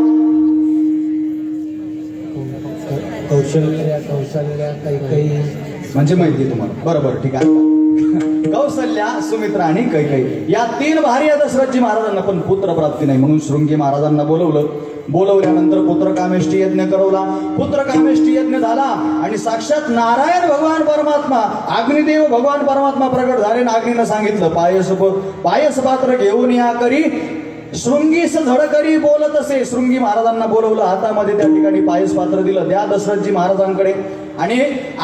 कौशल्या कैकेयी. म्हणजे माहिती आहे तुम्हाला. बरोबर, ठीक आहे. कौसल्या, सुमित्रा आणि कैकेयी या 3 भार्या दशरथजी महाराजांना, पण पुत्र प्राप्ती नाही, म्हणून शृंगी महाराजांना बोलवलं. बोलवल्यानंतर पुत्रकामेष्टी यज्ञ करवला. पुत्रकामेष्टी यज्ञ झाला आणि साक्षात नारायण भगवान परमात्मा, अग्निदेव भगवान परमात्मा प्रगट झाले. अग्नीनं सांगितलं, पायस पात्र घेऊन या करी शृंगीस झड करी बोलत असे. शृंगी महाराजांना बोलवलं. हातामध्ये त्या ठिकाणी पायस पात्र दिलं. द्या दशरथजी महाराजांकडे. आणि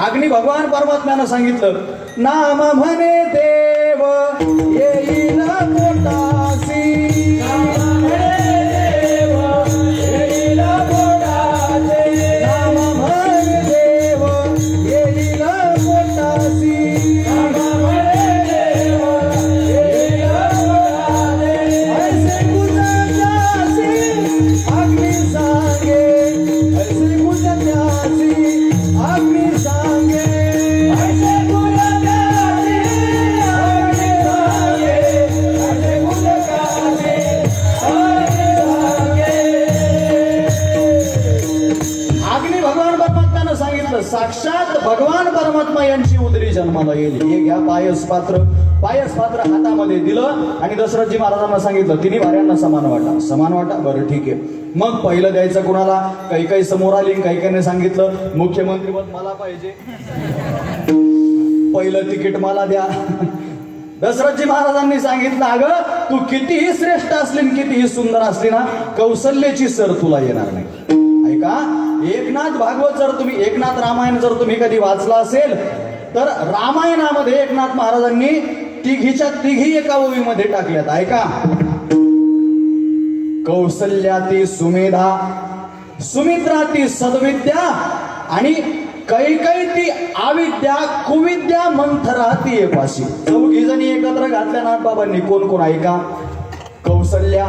अग्नी भगवान परमात्म्यानं सांगितलं, नाम म्हणे देव येईल पोटासी. साक्षात भगवान परमात्मा यांची उदरी जन्माला येईल. हे घ्या पायस पात्र. पायस पात्र हातामध्ये दिलं आणि दशरथजी महाराजांना सांगितलं, 3 भार्यांना समान वाटा. समान वाटा, बरं ठीक आहे. मग पहिलं द्यायचं कुणाला? काही समोर आली. काही सांगितलं, मुख्यमंत्रीपद मला पाहिजे, पहिलं तिकीट मला द्या. दशरथजी महाराजांनी सांगितलं, अगं तू कितीही श्रेष्ठ असली, कितीही सुंदर असली ना, कौशल्याची सर तुला येणार नाही. ऐका, एकनाथ भागवत जर तुम्ही, एकनाथ रामायण जर तुम्ही कधी वाचला असेल, तर रामायणामध्ये एकनाथ महाराजांनी तिघीच्या तिघी एका ओवीमध्ये टाकल्यात. ऐका, कौसल्या ती सुमेधा, सुमित्रा ती सद्विद्या आणि कैकेयी ती अविद्या, कुविद्या, मंथरा ती एपाशी. चौघी जणी एकत्र घातल्या नाथ बाबांनी. कोण कोण? ऐका, कौसल्या.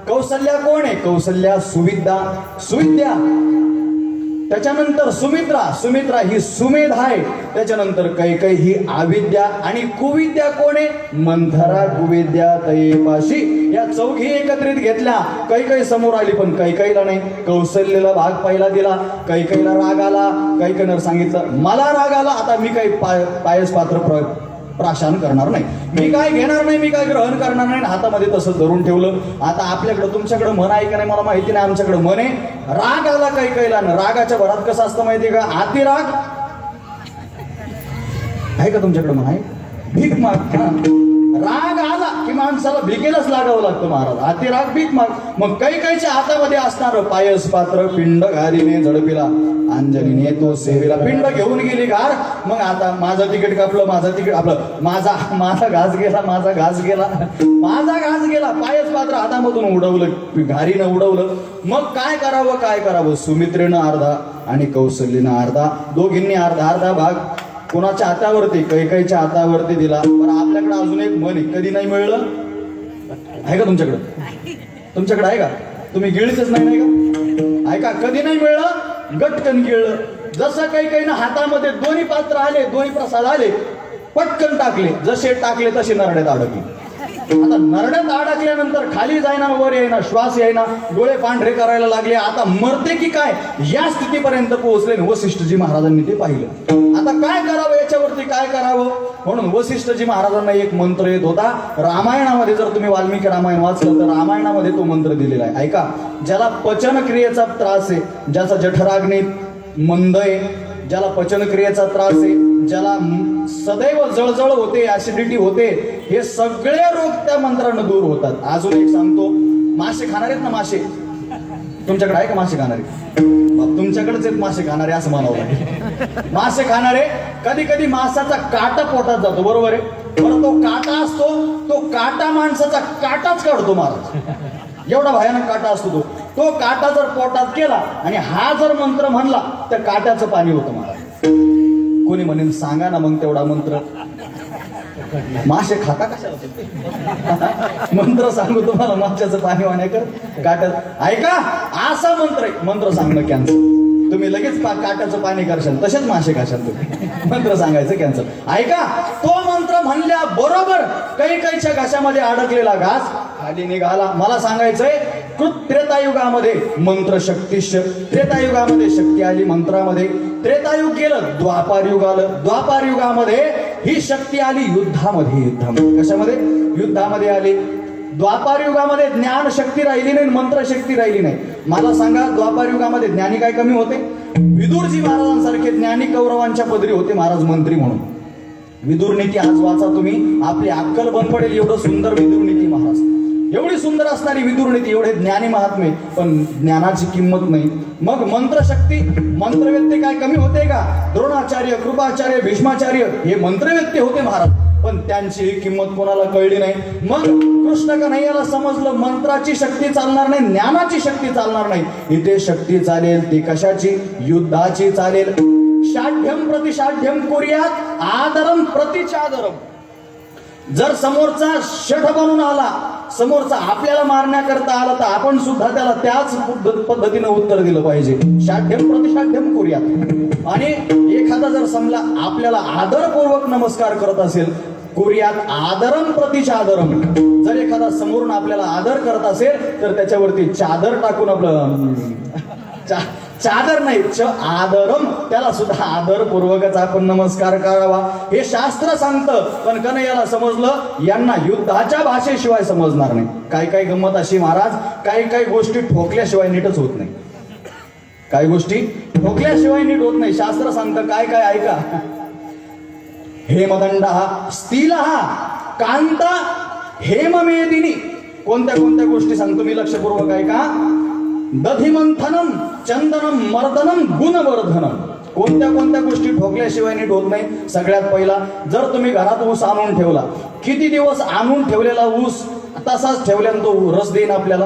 कौसल्या कोण आहे? कौसल्या सुविद्या. त्याच्यानंतर सुमित्रा ही सुमेधा आहे. त्याच्यानंतर कैकेयी ही अविद्या आणि कुविद्या कोण आहे? मंथरा, कुविद्या तयेपाशी. या चौघी एकत्रित घेतल्या. कैकेयी समोर आली, पण कैकेयीला नाही. कौशल्याला भाग पहिला दिला. कैकेयीला राग आला. कैकेयीनं सांगितलं, मला राग आला, आता मी काही पायस पात्र प्राशन करणार नाही, मी काय घेणार नाही, मी काय ग्रहण करणार नाही. हातामध्ये तसं धरून ठेवलं. आता आपल्याकडं, तुमच्याकडं मन आहे का नाही मला माहिती नाही, आमच्याकडं मन आहे. राग आला कैकेयीला. रागाच्या भरात कसं असतं माहितीये का? अति राग आहे का तुमच्याकडे? मन आहे? भीक माग. राग आला की माणसाला भिकेलाच लागावं लागतं महाराज. अति राग, भीक माग. मग कैकेयीच्या हातामध्ये असणार पायस पात्र, पिंड घालीने झडपिला अंजनीने तो सेवेला. पिंड घेऊन गेली घार. मग आता माझं तिकीट कापलं, माझं तिकीट आपलं, माझा घास गेला. पायस पात्र हातामधून उडवलं, घारीनं उडवलं. मग काय करावं? सुमित्रेनं अर्धा आणि कौशल्यनं अर्धा, दोघींनी अर्धा भाग कोणाच्या हातावरती? कैकेयीच्या हातावरती दिला. पण आपल्याकडे अजून एक मन आहे, कधी नाही मिळलं. आहे का तुमच्याकडे आहे का? तुम्ही गिळतच नाही का? ऐका, कधी नाही मिळलं, गटकन गिळलं. जसं कैकेयीनं हातामध्ये दोन्ही पात्र आले, दोन्ही प्रसाद आले, पटकन टाकले. जसे टाकले तसे नरड्यात अडकले. आता नरड्यात अडकल्यानंतर खाली जाईना, वर येईना, श्वास येईना, डोळे पांढरे करायला लागले. आता मरते की काय या स्थितीपर्यंत पोहोचले. वसिष्ठजी महाराजांनी ते पाहिलं. आता काय करावं, याच्यावरती काय करावं? म्हणून वसिष्ठजी महाराजांना एक मंत्र येत होता. रामायणामध्ये जर तुम्ही वाल्मिकी रामायण वाचलं तर रामायणामध्ये तो मंत्र दिलेला आहे. ऐका, ज्याला पचन क्रियेचा त्रास आहे, ज्याचा जठराग्नी मंद आहे, ज्याला पचन क्रियेचा त्रास आहे, ज्याला सदैव जळजळ होते, ऍसिडिटी होते, हे सगळे रोग त्या मंत्रानं दूर होतात. अजून एक सांगतो, मासे खाणारे आहेत ना, मासे तुमच्याकडे आहे का? मासे खाणारे तुमच्याकडेच आहेत. मासे खाणारे असं म्हणावं लागेल. मासे खाणारे, कधी कधी मासाचा काटा पोटात जातो, बरोबर आहे. बरं तो काटा असतो, तो काटा माणसाचा काटाच काढतो महाराज, एवढा भयानक काटा असतो तो. तो काटा जर पोटात केला आणि हा जर मंत्र म्हणला तर काट्याचं पाणी होतं महाराज. कोणी म्हणेल सांगा ना मग तेवढा मंत्र. मासे खाता कशा मंत्र सांगू तुम्हाला माशाचं पाणी वाण्याकर काट्यात ऐका असा मंत्र आहे. मंत्र सांगणं कॅन्सल, तुम्ही लगेच काट्याचं पाणी करशाल, तसेच मासे खाशाल तुम्ही. मंत्र सांगायचं कॅन्सल. ऐका तो मंत्र म्हणल्या बरोबर कैकईच्या घासामध्ये अडकलेला घास खाली निघाला. मला सांगायचंय त्रेतायुगामध्ये मंत्र शक्ती, त्रेतायुगामध्ये शक्ती आली मंत्रामध्ये. त्रेतायुग गेलं, द्वापार युग आलं. द्वापार युगामध्ये ही शक्ती आली युद्धामध्ये. कशामध्ये? युद्धामध्ये आली. द्वापार युगामध्ये ज्ञान शक्ती राहिली नाही, मंत्र शक्ती राहिली नाही. मला सांगा द्वापार युगामध्ये ज्ञानी काय कमी होते? विदुरजी महाराजांसारखे ज्ञानी कौरवांच्या पदरी होते महाराज मंत्री म्हणून. विदुर नीती आज वाचा तुम्ही, आपली अक्कल बंद पडेल. एवढं सुंदर विदुर नीती महाराज, एवढी सुंदर असणारी विदुर नीती, एवढे ज्ञानी महात्मे, पण ज्ञानाची किंमत नाही. मग मंत्रशक्ती, मंत्रवेत्ते काय कमी होते का? द्रोणाचार्य, कृपाचार्य, भीष्माचार्य हे मंत्रवेत्ते होते महाराज, पण त्यांची किंमत कोणाला कळली नाही. मग कृष्ण कन्हैयाला समजलं मंत्राची शक्ती चालणार नाही, ज्ञानाची शक्ती चालणार नाही. इथे शक्ती चालेल ती कशाची? युद्धाची चालेल. शाढ्यम प्रतिशाढ्यम कुर्यात आदरम प्रतिचादरम. जर समोरचा शठ बनून आला, समोरचा आपल्याला मारण्याकरता आला, तर आपण सुद्धा त्याला त्याच पद्धतीनं उत्तर दिलं पाहिजे. शाढ्यम प्रतिशाढ्यम कुर्यात. आणि एखादा जर समजा आपल्याला आदरपूर्वक नमस्कार करत असेल, कुर्यात आदरम प्रतिचादरम. जर एखादा समोरून आपल्याला आदर करत असेल तर त्याच्यावरती चादर टाकून आपलं चादर नाही आदरम, त्याला सुद्धा आदरपूर्वकच आपण नमस्कार करावा. हे शास्त्र सांगतं. पण कन्हैयाला समजलं यांना युद्धाच्या भाषेशिवाय समजणार नाही. काय काय गंमत अशी महाराज, काही काही गोष्टी ठोकल्याशिवाय नीटच होत नाही. काही गोष्टी ठोकल्याशिवाय नीट होत नाही. शास्त्र सांगतं काय काय ऐका. हेमदंडः स्थिलः कांता हेममेदिनी. कोणत्या कोणत्या गोष्टी सांगतो मी, लक्षपूर्वक ऐका. दधिमंथनम चंदनम मर्दनम गुणवर्धनम. कोणत्या कोणत्या गोष्टी ठोकल्याशिवाय नीट होत नाही. सगळ्यात पहिला, जर तुम्ही घरात ऊस आणून ठेवला, किती दिवस आणून ठेवलेला ऊस तसाच ठेवल्यानं तो रस देईन आपल्याला?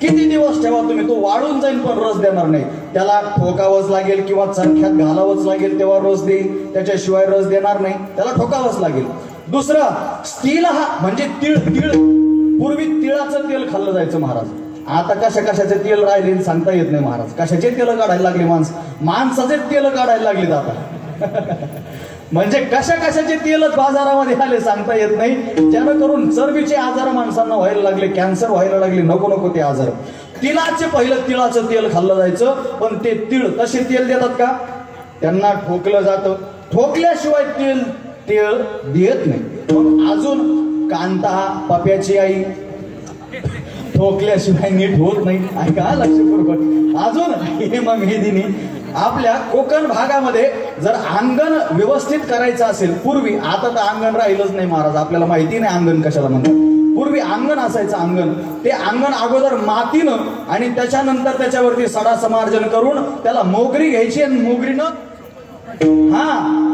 किती दिवस ठेवा तुम्ही, तो वाळून जाईल पण रस देणार नाही. त्याला ठोकावंच लागेल किंवा चरख्यात घालावंच लागेल तेव्हा रस देईल, त्याच्याशिवाय रस देणार नाही. त्याला ठोकावंच लागेल. दुसरं, स्टील हा म्हणजे तीळ. तीळ पूर्वी तिळाचं तेल खाल्लं जायचं महाराज. आता कशाचे तेल राहिले सांगता येत नाही महाराज. कशाचे तेल काढायला लागले माणसाचे तेल काढायला लागलेत आता. म्हणजे कशाचे तेलच बाजारामध्ये आले सांगता येत नाही. ज्यानं करून चरबीचे आजार माणसांना व्हायला लागले, कॅन्सर व्हायला लागले, नको ते आजार. पहिलं तिळाचं तेल खाल्लं जायचं, पण ते तीळ तसे तेल देतात का? त्यांना ठोकलं जातं. ठोकल्याशिवाय तेल देत नाही. मग अजून कांता, पप्याची आई, ठोकल्याशिवाय नीट होत नाही. ऐका लक्षपूर्वक. अजून हेममेदिनी. आपल्या कोकण भागामध्ये जर अंगण व्यवस्थित करायचं असेल पूर्वी, आता तर अंगण राहिलंच नाही महाराज. आपल्याला माहिती नाही अंगण कशाला म्हणतात. पूर्वी अंगण असायचं. अंगण, ते अंगण अगोदर मातीनं आणि त्याच्यानंतर त्याच्यावरती सडा समार्जन करून त्याला मोगरी घ्यायची आणि मोगरीनं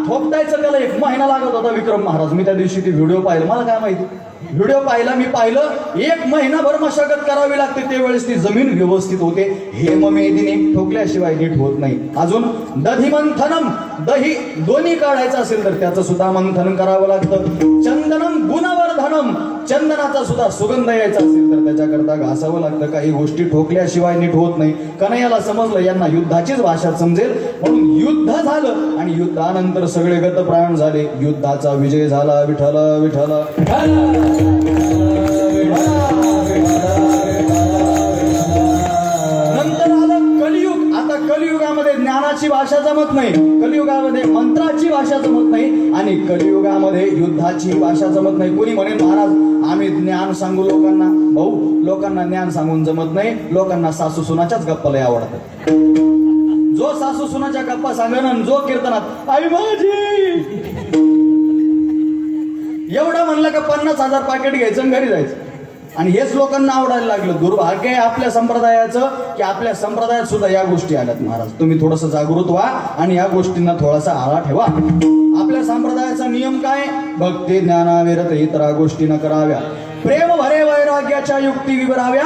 ठोकतायचं. त्याला 1 महिना लागत होता विक्रम महाराज. मी त्या दिवशी ती व्हिडिओ पाहिलं. मला काय माहिती, व्हिडिओ पाहिला, मी पाहिलं. 1 महिनाभर मशागत करावी लागते, त्यावेळेस ती जमीन व्यवस्थित होते. हेममेदिनी. ठोकल्याशिवाय नीट होत नाही. अजून दधिमंथनम. दही दोन्ही काढायचं असेल तर त्याचं सुद्धा मंथन करावं लागतं. चंदनम गुणवर्धनम. चंदनाचा सुद्धा सुगंध यायचा असेल तर त्याच्याकरता घासावं लागतं. काही गोष्टी ठोकल्याशिवाय नीट होत नाही. कन्हैयाला समजलं यांना युद्धाचीच भाषा समजेल, म्हणून युद्ध झालं आणि युद्धानंतर सगळे गतप्राण झाले. युद्धाचा विजय झाला. विठ्ठल विठ्ठल. नंतर आलं कलियुग. आता कलियुगामध्ये ज्ञानाची भाषा जमत नाही, कलियुगामध्ये मंत्राची भाषा जमत नाही आणि कलियुगामध्ये युद्धाची भाषा जमत नाही. कोणी म्हणेल महाराज आम्ही ज्ञान सांगू लोकांना. भाऊ, लोकांना ज्ञान सांगून जमत नाही. लोकांना सासू सुनाच्याच गप्पा लय आवडतात. जो सासू सुनाच्या गप्पा सांगन, जो कीर्तनात आई माझी एवढं म्हणलं का 50,000 पाकिट घ्यायचं आणि घरी जायचं. आणि हेच लोकांना आवडायला लागलं. दुर्भाग्य आहे आपल्या संप्रदायाचं की आपल्या संप्रदायात सुद्धा या गोष्टी आल्यात महाराज. तुम्ही थोडंसं जागृत व्हा आणि या गोष्टींना थोडासा आळा ठेवा. आपल्या संप्रदायाचा नियम काय? भक्ती ज्ञानाविरत इतरा गोष्टी न कराव्या, प्रेम भरे वैराग्याच्या युक्ती विवराव्या,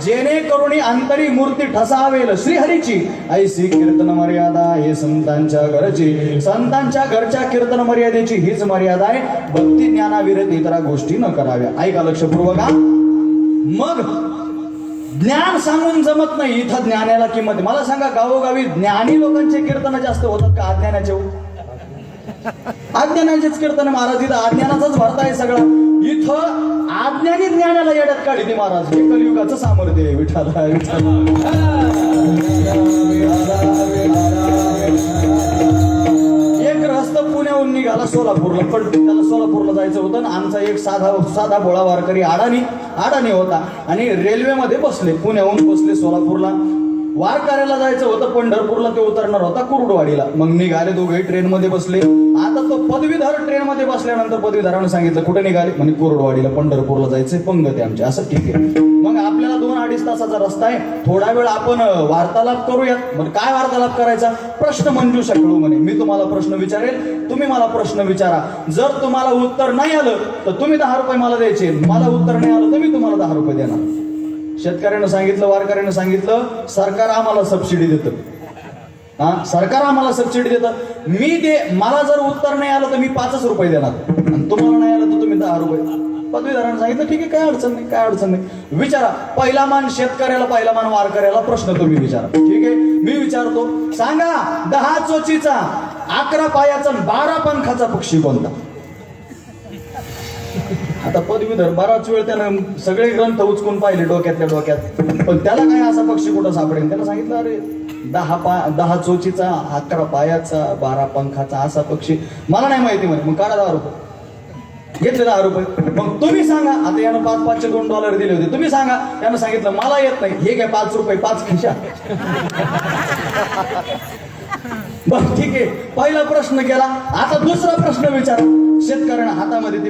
जेणेकरून अंतरी मूर्ती ठसावेल श्रीहरीची, ऐसी कीर्तन मर्यादा हे संतांच्या घरची. संतांच्या घरच्या कीर्तन मर्यादेची हीच मर्यादा आहे, भक्ती ज्ञानाविरत इतरा गोष्टी न कराव्या. ऐका लक्षपूर्वक. मग ज्ञान सांगून जमत नाही, इथं ज्ञानाला किंमत आहे. मला सांगा, गावोगावी ज्ञानी लोकांचे कीर्तन जास्त होतात का अज्ञानाचे? अज्ञानाचेच कीर्तन महाराज. इथं अज्ञानाचाच भरता आहे सगळा. इथं अज्ञानी ज्ञानाला येड्यात काढते महाराज. हे कलियुगाचं सामर्थ्य आहे. विठाला एक गृहस्थ पुण्याहून निघाला सोलापूरला, पण त्याला सोलापूरला जायचं होतं ना. आमचा एक साधा भोळा वारकरी अडाणी होता आणि रेल्वेमध्ये बसले, पुण्याहून बसले सोलापूरला. वारकऱ्याला जायचं होतं पंढरपूरला, ते उतरणार होता कुरुडवाडीला. मग निघाले दोघे ट्रेनमध्ये बसले. आता तो पदवीधर ट्रेनमध्ये बसल्यानंतर पदवीधरानं सांगितलं कुठे निघाले? म्हणजे कुरुडवाडीला, पंढरपूरला जायचंय, पंगत आमचे. असं ठीक आहे. मग आपल्याला 2-2.5 तासाचा रस्ता आहे, थोडा वेळ आपण वार्तालाप करूयात. मग काय वार्तालाप करायचा? प्रश्न मंजूषा खेळू म्हणे. मी तुम्हाला प्रश्न विचारेल, तुम्ही मला प्रश्न विचारा. जर तुम्हाला उत्तर नाही आलं तर तुम्ही 10 रुपये मला द्यायचे, मला उत्तर नाही आलं तर मी तुम्हाला 10 रुपये देणार. शेतकऱ्यानं सांगितलं, वारकऱ्यानं सांगितलं, सरकार आम्हाला सबसिडी देतं. सरकार आम्हाला सबसिडी देतं. मला जर उत्तर नाही आलं तर मी 5 रुपये देणार, आणि तुम्हाला नाही आलं तर तुम्ही 10 रुपये. पदवीधरानं सांगितलं ठीक आहे, काय अडचण नाही. विचारा. पहिला मान शेतकऱ्याला, पहिला मान वारकऱ्याला प्रश्न तुम्ही विचारा. ठीक आहे, मी विचारतो. सांगा, 10 चोचीचा, 11 पायाचा, 12 पंखाचा पक्षी कोणता? आता पदवीधर बराच वेळ त्यानं सगळे ग्रंथ उचकून पाहिले डोक्यातल्या डोक्यात, पण त्याला काय असा पक्षी कुठं सापडेल? त्याला सांगितलं, अरे 10 चोचीचा, 11 पायाचा, 12 पंखाचा असा पक्षी मला नाही माहिती म्हणे. मग काढा 10 रुपये. घेतले 10 रुपये. मग तुम्ही सांगा. आता यानं 5-5चे $2 दिले होते. तुम्ही सांगा. त्यानं सांगितलं मला येत नाही. हे घ्या 5 रुपये, 5 खिशा. बरं ठीक आहे, पहिला प्रश्न केला. आता दुसरा प्रश्न विचारा. शेतकऱ्यानं हातामध्ये ती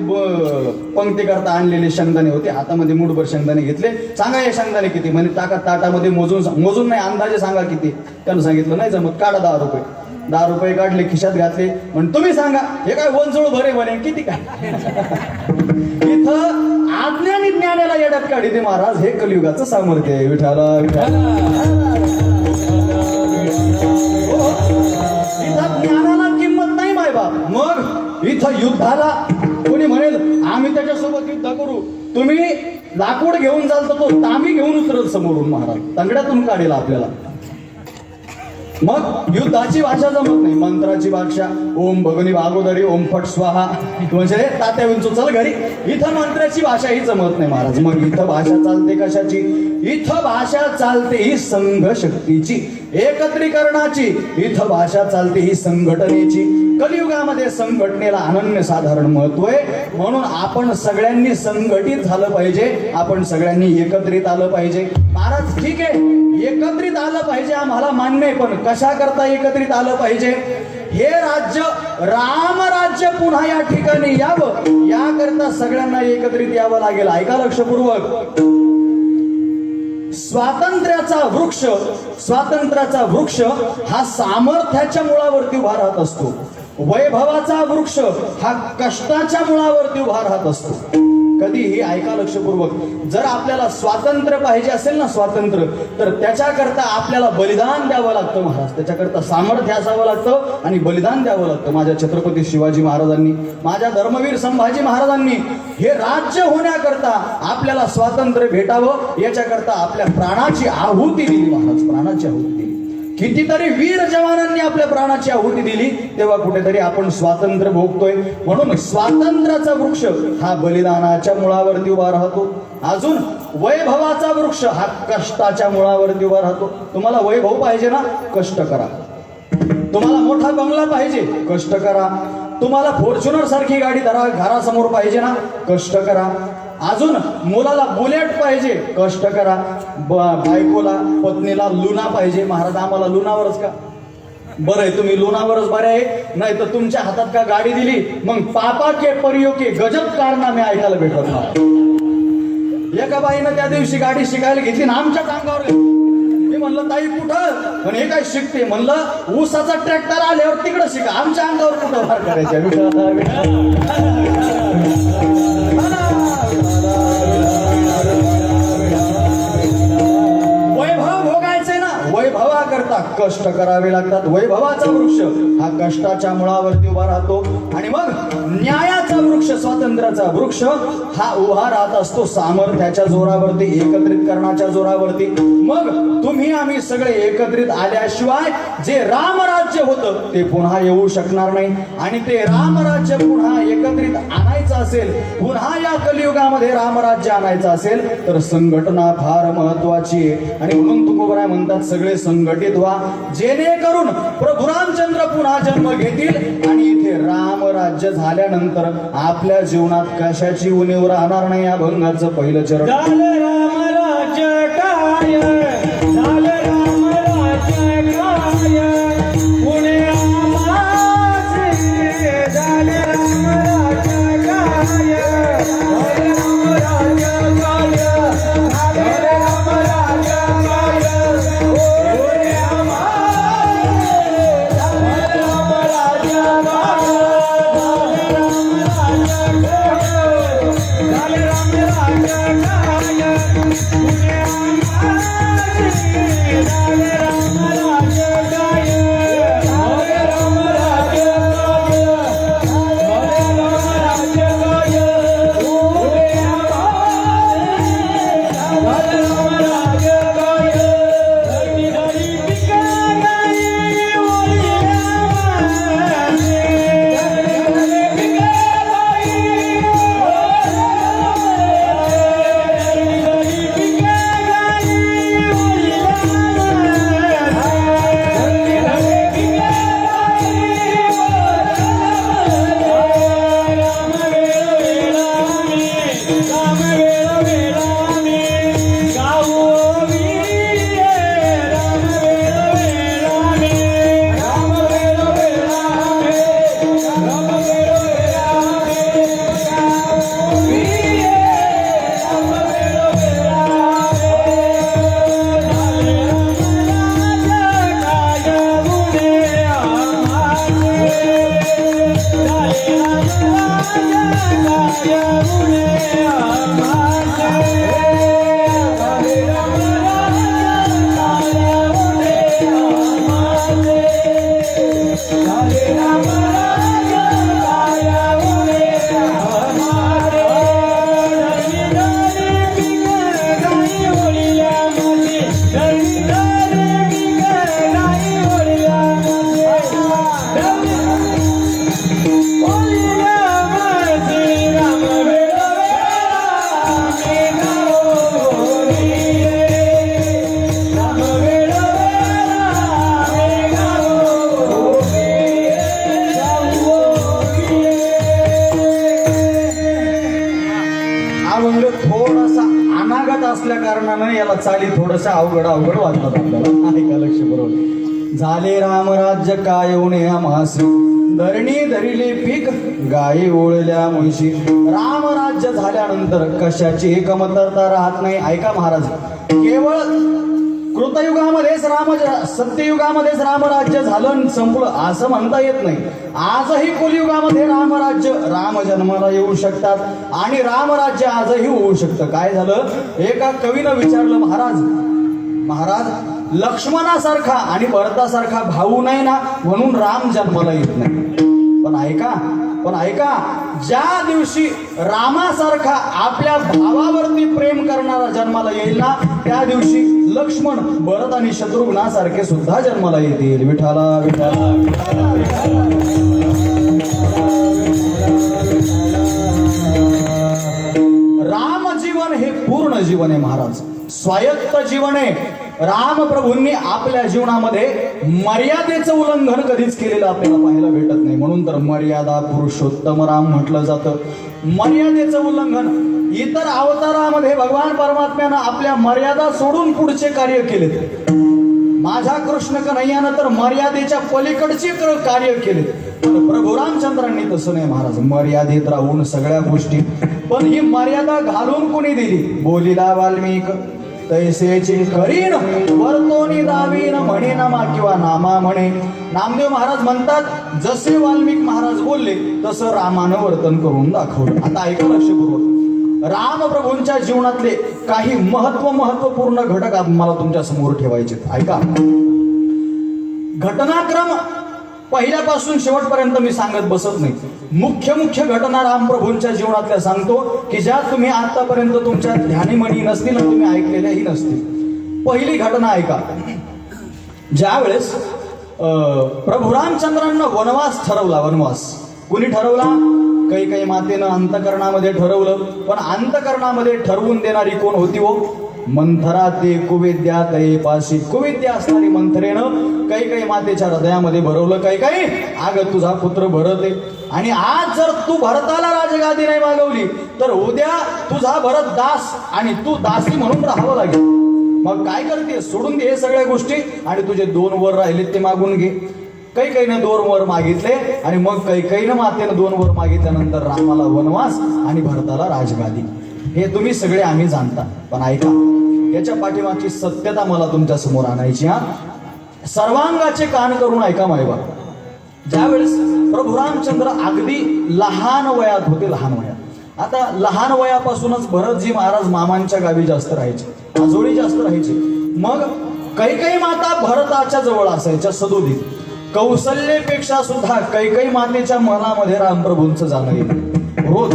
पंक्ती करता आणलेले शेंगदाणे होते, हातामध्ये मूठभर शेंगदाणे घेतले. सांगा हे शेंगदाणे किती? म्हणजे टाका ताटामध्ये मोजून नाही, अंदाजे सांगा किती. त्यानं सांगितलं नाही जमत, काढा 10 रुपये. 10 रुपये काढले, खिशात घातले. म्हणून तुम्ही सांगा, हे काय वंजोळ भरे म्हणे किती काय? इथं अज्ञानी ज्ञानाला येड्यात काढते महाराज. हे कलियुगाचं सामर्थ्य आहे. विठाला इथं ज्ञानाला किंमत नाही मायबाप. मग इथं युद्धाला कोणी म्हणेल आम्ही त्याच्यासोबत युद्ध करू, तुम्ही लाकूड घेऊन जाल तर तो तांबी घेऊन उतरल समोरून महाराज, तंगड्यातून काढेल आपल्याला. मग युद्धाची भाषा जमत नाही, मंत्राची भाषा. ओम भगनी भागोदरी, ओम फट स्वाहा, म्हणजे तात्या विंचू चल घरी. इथं मंत्राची भाषा ही जमत नाही महाराज. मग इथं भाषा चालते कशाची? इथं भाषा चालते ही संघ शक्तीची, एकत्रीकरणाची. इथं भाषा चालते ही संघटनेची. कलियुगामध्ये संघटनेला अनन्यसाधारण महत्व आहे. म्हणून आपण सगळ्यांनी संघटित झालं पाहिजे, आपण सगळ्यांनी एकत्रित आलं पाहिजे. महाराज ठीक आहे, एकत्रित आलं पाहिजे आम्हाला मान्य आहे, पण कशा करता एकत्रित आलं पाहिजे? हे राज्य, राम राज्य पुन्हा या ठिकाणी यावं, याकरता सगळ्यांना एकत्रित यावं लागेल. ऐका लक्षपूर्वक. स्वातंत्र्याचा वृक्ष हा सामर्थ्याच्या मुळावरती उभा राहत असतो. वैभवाचा वृक्ष हा कष्टाच्या मुळावरती उभा राहत असतो. कधीही ऐका लक्षपूर्वक. जर आपल्याला स्वातंत्र्य पाहिजे असेल ना, स्वातंत्र्य, तर त्याच्याकरता आपल्याला बलिदान द्यावं लागतं महाराज. त्याच्याकरता सामर्थ्य असावं लागतं आणि बलिदान द्यावं लागतं. माझ्या छत्रपती शिवाजी महाराजांनी, माझ्या धर्मवीर संभाजी महाराजांनी हे राज्य होण्याकरता आपल्याला स्वातंत्र्य भेटावं याच्याकरता आपल्या प्राणाची आहुती दिली महाराज. प्राणाची आहुती दिली. कितीतरी वीर जवानांनी आपल्या प्राणाची आहुती दिली, तेव्हा कुठेतरी आपण स्वातंत्र्य भोगतोय. म्हणून स्वातंत्र्याचा वृक्ष हा बलिदानाच्या मुळावरती उभा राहतो. अजून वैभवाचा वृक्ष हा कष्टाच्या मुळावरती उभा राहतो. तुम्हाला वैभव पाहिजे ना, कष्ट करा. तुम्हाला मोठा बंगला पाहिजे, कष्ट करा. तुम्हाला फॉर्च्युनर सारखी गाडी घरासमोर पाहिजे ना, कष्ट करा. अजून मुलाला बुलेट पाहिजे, कष्ट करा. बायकोला, पत्नीला लुना पाहिजे. महाराज आम्हाला लुनावरच का? बरं आहे, तुम्ही लुनावरच बरे आहे, नाही तर तुमच्या हातात का गाडी दिली, मग पापा के परियो के गजब कारनामे ऐकायला भेटत नाही. एका बाईनं त्या दिवशी गाडी शिकायला घेतली ना, आमच्या अंगावर म्हणलं ताई कुठं, पण हे काय शिकते म्हणलं ऊसाचा ट्रॅक्टर आल्यावर तिकडं शिका, आमच्या अंगावर कुठं वार करायच्या. वैभव भोगायचे ना, वैभवाकरता कष्ट करावे लागतात. वैभवाचा वृक्ष हा कष्टाच्या मुळावरती उभा राहतो आणि मग न्यायाचा वृक्ष, स्वातंत्र्याचा वृक्ष हा उभा राहत असतो सामर्थ्याच्या जोरावरती, एकत्रितकरणाच्या जोरावरती. मग तुम्ही आम्ही सगळे एकत्रित आल्याशिवाय जे रामराज्य होतं ते पुन्हा येऊ शकणार नाही. आणि ते रामराज्य पुन्हा एकत्रित आणायचं असेल, पुन्हा या कलियुगामध्ये रामराज्य आणायचं असेल तर संघटना फार महत्वाची आहे. आणि म्हणून तुकोबराय म्हणतात सगळे संघटित व्हा, जेणेकरून प्रभू रामचंद्र पुन्हा जन्म घेतील आणि इथे रामराज्य झाल्यानंतर आपल्या जीवनात कशाची उणीव राहणार नाही. या भंगाचं पहिलं चरण. झालं रामराज्य काय, झालं रामराज्य काय, पुणे आमाचे, झाले रामराज्य काय, झाले रामराज्य काय, झाले रामराज्य काय, पुणे आमाचे, झाले रामराज्य काय, झाले रामराज्य काय, पुणे आमाचे, झाले रामराज्य काय, झाले रामराज्य काय, झाले रामराज्य काय, पुणे आमाचे, झाले रामराज्य काय, धरणी धरी पिका गाई ओळी आमाचे, धरणी पिका गाई धरणी पिका गाई ओळी अभंग थोडासा अनागत असल्या कारणानं याला चाली थोडस अवघड वाटतात आपल्याला. ऐका लक्ष बरोबर. झाले रामराज्य काय उणे आम्हासी, धरणी धरिले पीक गायी ओळल्या म्हैशी. रामराज्य झाल्यानंतर कशाची कमतरता राहत नाही. ऐका महाराज, केवळ कृतयुगामध्येच सत्ययुगामध्येच रामराज्य झालं आणि संपलं असं म्हणता येत नाही. आजही कलियुगामध्ये रामराज्य, राम जन्माला येऊ शकतात आणि रामराज्य आजही होऊ शकतं. काय झालं, एका कवीनं विचारलं, महाराज लक्ष्मणासारखा आणि भरतासारखा भाऊ नाही ना, म्हणून राम जन्माला येत नाही. पण ऐका, ज्या दिवशी रामासारखा आपल्या भावावरती प्रेम करणारा जन्माला येईल ना, त्या दिवशी लक्ष्मण, भरत आणि शत्रुघ्नासारखे सुद्धा जन्माला येतील. विठाला विठाला राम जीवन हे पूर्ण जीवन आहे महाराज, स्वायत्त जीवन आहे. राम प्रभूंनी आपल्या जीवनामध्ये मर्यादेचं उल्लंघन कधीच केलेलं आपल्याला पाहायला भेटत नाही. म्हणून तर मर्यादा पुरुषोत्तम राम म्हटलं जातं. मर्यादेचं उल्लंघन, इतर अवतारामध्ये भगवान परमात्म्यानं आपल्या मर्यादा सोडून पुढचे कार्य केले. माझ्या कृष्ण कन्हैयानं तर मर्यादेच्या पलीकडचे कार्य केले. प्रभू रामचंद्रांनी तसं नाही महाराज, मर्यादेत राहून सगळ्या गोष्टी. पण ही मर्यादा घालून कोणी दिली? बोलिला वाल्मिक तैसेचे करीन वर्तोनी दावीन म्हणे नमा किंवा नामा म्हणे. नामदेव महाराज म्हणतात जसे वाल्मिक महाराज बोलले तसं रामानं वर्तन करून दाखवलं. आता ऐका लक्षपूर्वक, रामप्रभूंच्या जीवनातले काही महत्वपूर्ण घटक मला तुमच्या समोर ठेवायचे. ऐका, घटनाक्रम पहिल्यापासून शेवटपर्यंत मी सांगत बसत नाही. मुख्य घटना रामप्रभूंच्या जीवनातल्या सांगतो की ज्या तुम्ही आतापर्यंत तुमच्या ध्यानीमणी नसतील आणि तुम्ही ऐकलेल्याही नसतील. पहिली घटना ऐका. ज्या वेळेस प्रभू रामचंद्रांना वनवास ठरवला, वनवास कुणी ठरवला? काही मातेनं अंतकरणामध्ये ठरवलं. पण अंतकरणामध्ये ठरवून देणारी कोण होती हो? मंथरा. ते कुविद्या तये पाशी. कुविद्या असणारी मंथरेनं काही मातेच्या हृदयामध्ये भरवलं. काही अगं तुझा पुत्र भरत आहे, आणि आज जर तू भरताला राजगादी नाही मागवली तर उद्या तुझा भरत दास आणि तू दासी म्हणून राहावं लागेल. मग काय करते? सोडून दे हे सगळ्या गोष्टी आणि तुझे 2 वर राहिलेत ते मागून घे. कैकेयीनं 2 वर मागितले आणि मग कैकेयीनं मातेनं 2 वर मागितल्यानंतर रामाला वनवास आणि भरताला राजगादी. हे तुम्ही सगळे आम्ही जाणता. पण ऐका, याच्या पाठीमागची सत्यता मला तुमच्या समोर आणायची. सर्वांगाचे कान करून ऐका मायबा. ज्यावेळेस प्रभू रामचंद्र अगदी लहान वयात होते, लहान वयात. आता लहान वयापासूनच भरतजी महाराज मामांच्या गावी जास्त राहायचे, आजोळी जास्त राहायचे. मग कैकेयी माता भरताच्या जवळ असायच्या सदोदित. कौशल्येपेक्षा सुद्धा कैकेयी मातेच्या मनामध्ये रामप्रभूंचं जाणं येईल रोज.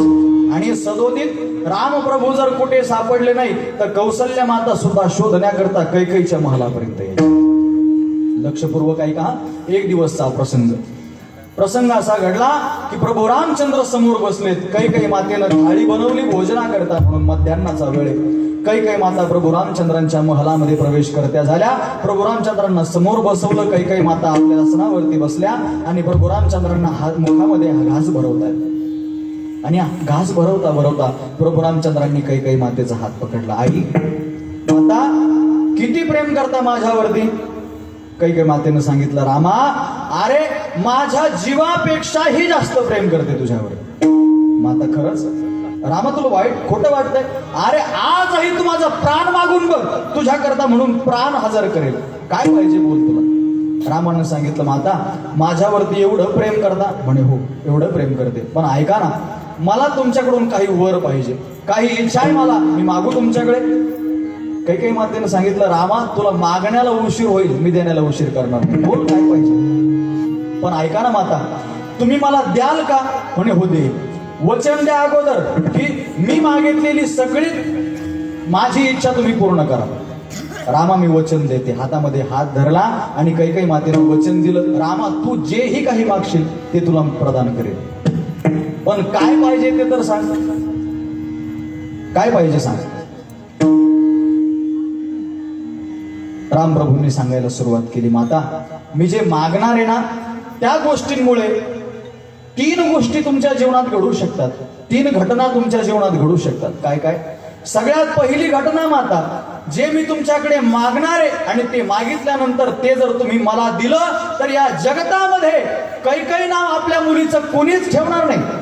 आणि सदोदित रामप्रभू जर कुठे सापडले नाही तर कौशल्य माता सुद्धा शोधण्याकरता कैकेयीच्या महालापर्यंत येईल. लक्षपूर्वक ऐका. एक दिवसचा प्रसंग असा घडला की प्रभू रामचंद्र समोर बसलेत. कैकेयी मातेनं थाळी बनवली भोजनाकरता म्हणून. मध्यान्नाचा वेळ. कैकेयी माता प्रभू रामचंद्रांच्या महलामध्ये प्रवेश करत्या झाल्या. प्रभू रामचंद्रांना समोर बसवलं. कैकेयी माता आपल्या आसनावरती बसल्या आणि प्रभू रामचंद्रांना मुखामध्ये घास भरवतात. आणि घास भरवता प्रभू रामचंद्रांनी कैकेयी मातेचा हात पकडला. आई, माता किती प्रेम करता माझ्यावरती? कैकेयी मातेनं सांगितलं, रामा, अरे माझ्या जीवापेक्षाही जास्त प्रेम करते तुझ्यावर. माता, खरंच? रामा, तुला खोटं वाटतंय? अरे आजही तू माझा प्राण मागून बघ, तुझ्या करता म्हणून प्राण हजर करेल. काय पाहिजे बोल तुला. रामानं सांगितलं, माता माझ्यावरती एवढं प्रेम करता? म्हणे हो, एवढं प्रेम करते. पण ऐका ना, मला तुमच्याकडून काही वर पाहिजे, काही इच्छा आहे मला, मी मागू तुमच्याकडे. कैकेयी मातेनं सांगितलं, रामा तुला मागण्याला उशीर होईल, मी देण्याला उशीर करणार नाही. बोल काय पाहिजे. पण ऐका ना माता, तुम्ही मला द्याल का? म्हणे हो दे. वचन द्या अगोदर की मी मागितलेली सगळी माझी इच्छा तुम्ही पूर्ण करा. रामा, मी वचन देते. हातामध्ये हात धरला आणि कैकेयी मातेनं वचन दिलं, रामा तू जेही काही मागशील ते तुला प्रदान करेल. पण काय पाहिजे ते तर सांग. काय पाहिजे सांग. रामप्रभूंनी सांगायला सुरुवात केली, माता मी जे मागणार आहे ना त्या गोष्टींमुळे 3 गोष्टी तुमच्या जीवनात घडू शकतात. 3 घटना तुमच्या जीवनात घडू शकतात. काय काय? सगळ्यात पहिली घटना माता, जे मी तुमच्याकडे मागणार आहे आणि ते मागितल्यानंतर ते जर तुम्ही मला दिलं तर या जगतामध्ये कैकेयी नाव आपल्या मुलीचं कोणीच ठेवणार नाही.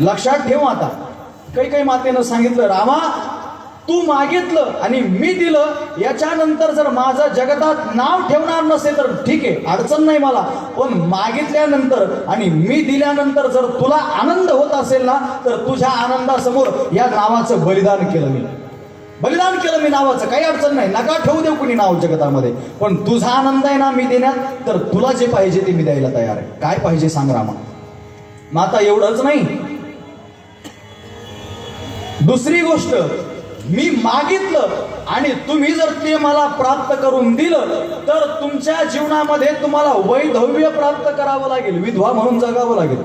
लक्षात ठेव आता. कैकेयी मातेनं सांगितलं, रामा तू मागितलं आणि मी दिलं, याच्यानंतर जर माझं जगतात नाव ठेवणार नसेल तर ठीक आहे, अडचण नाही मला. पण मागितल्यानंतर आणि मी दिल्यानंतर जर तुला आनंद होत असेल ना तर तुझ्या आनंदासमोर या नावाचं बलिदान केलं मी नावाचं. काही अडचण नाही, नका ठेवू देऊ कुणी नाव जगतामध्ये. पण तुझा आनंद आहे ना मी देण्यात, तर तुला जे पाहिजे ते मी द्यायला तयार आहे. काय पाहिजे सांग रामा. माता, एवढंच नाही, दुसरी गोष्ट, मी मागितलं आणि तुम्ही जर ते मला प्राप्त करून दिलं तर तुमच्या जीवनामध्ये तुम्हाला वैधव्य प्राप्त करावं लागेल, विधवा म्हणून जगावं लागेल.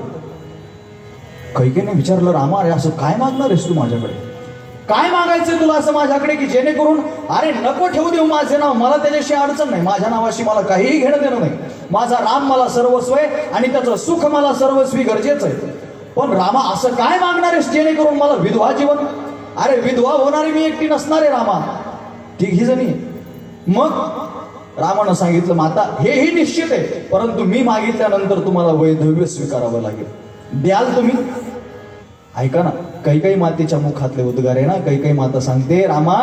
कैकेयीने विचारलं, रामा अरे असं काय मागणार आहेस तू माझ्याकडे? काय मागायचं तुला असं माझ्याकडे की जेणेकरून, अरे नको ठेवू देऊ माझे नाव, मला त्याच्याशी अडचण नाही, माझ्या नावाशी मला काहीही घेणं देणं नाही. माझा राम मला सर्वस्व आहे आणि त्याचं सुख मला सर्वस्वी गरजेचं आहे. पण रामा असं काय मागणार आहेस जेणेकरून मला विधवा जीवन? अरे विधवा होणारी मी एकटी नसणार आहे रामा, तिघी जणी. मग रामानं सांगितलं, माता हेही निश्चित आहे, परंतु मी मागितल्यानंतर तुम्हाला वैधव्य स्वीकारावं लागेल. द्याल तुम्ही? ऐका ना, कैकई मातेच्या मुखातले उद्गार आहे ना. कैकई माता सांगते, रामा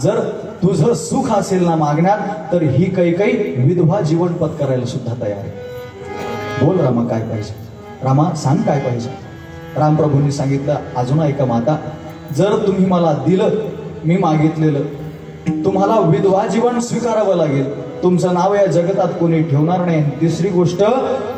जर तुझं सुख असेल ना मागण्यात, तर ही कैकई विधवा जीवन पत्करायला सुद्धा तयार आहे. बोल रामा काय पाहिजे, रामा सांग काय पाहिजे. रामप्रभूंनी सांगितलं, अजून ऐका माता, जर तुम्ही मला दिलं मी मागितलेलं, तुम्हाला विधवा जीवन स्वीकारावं लागेल. तुमचं नाव या जगतात कोणी ठेवणार नाही. तिसरी गोष्ट,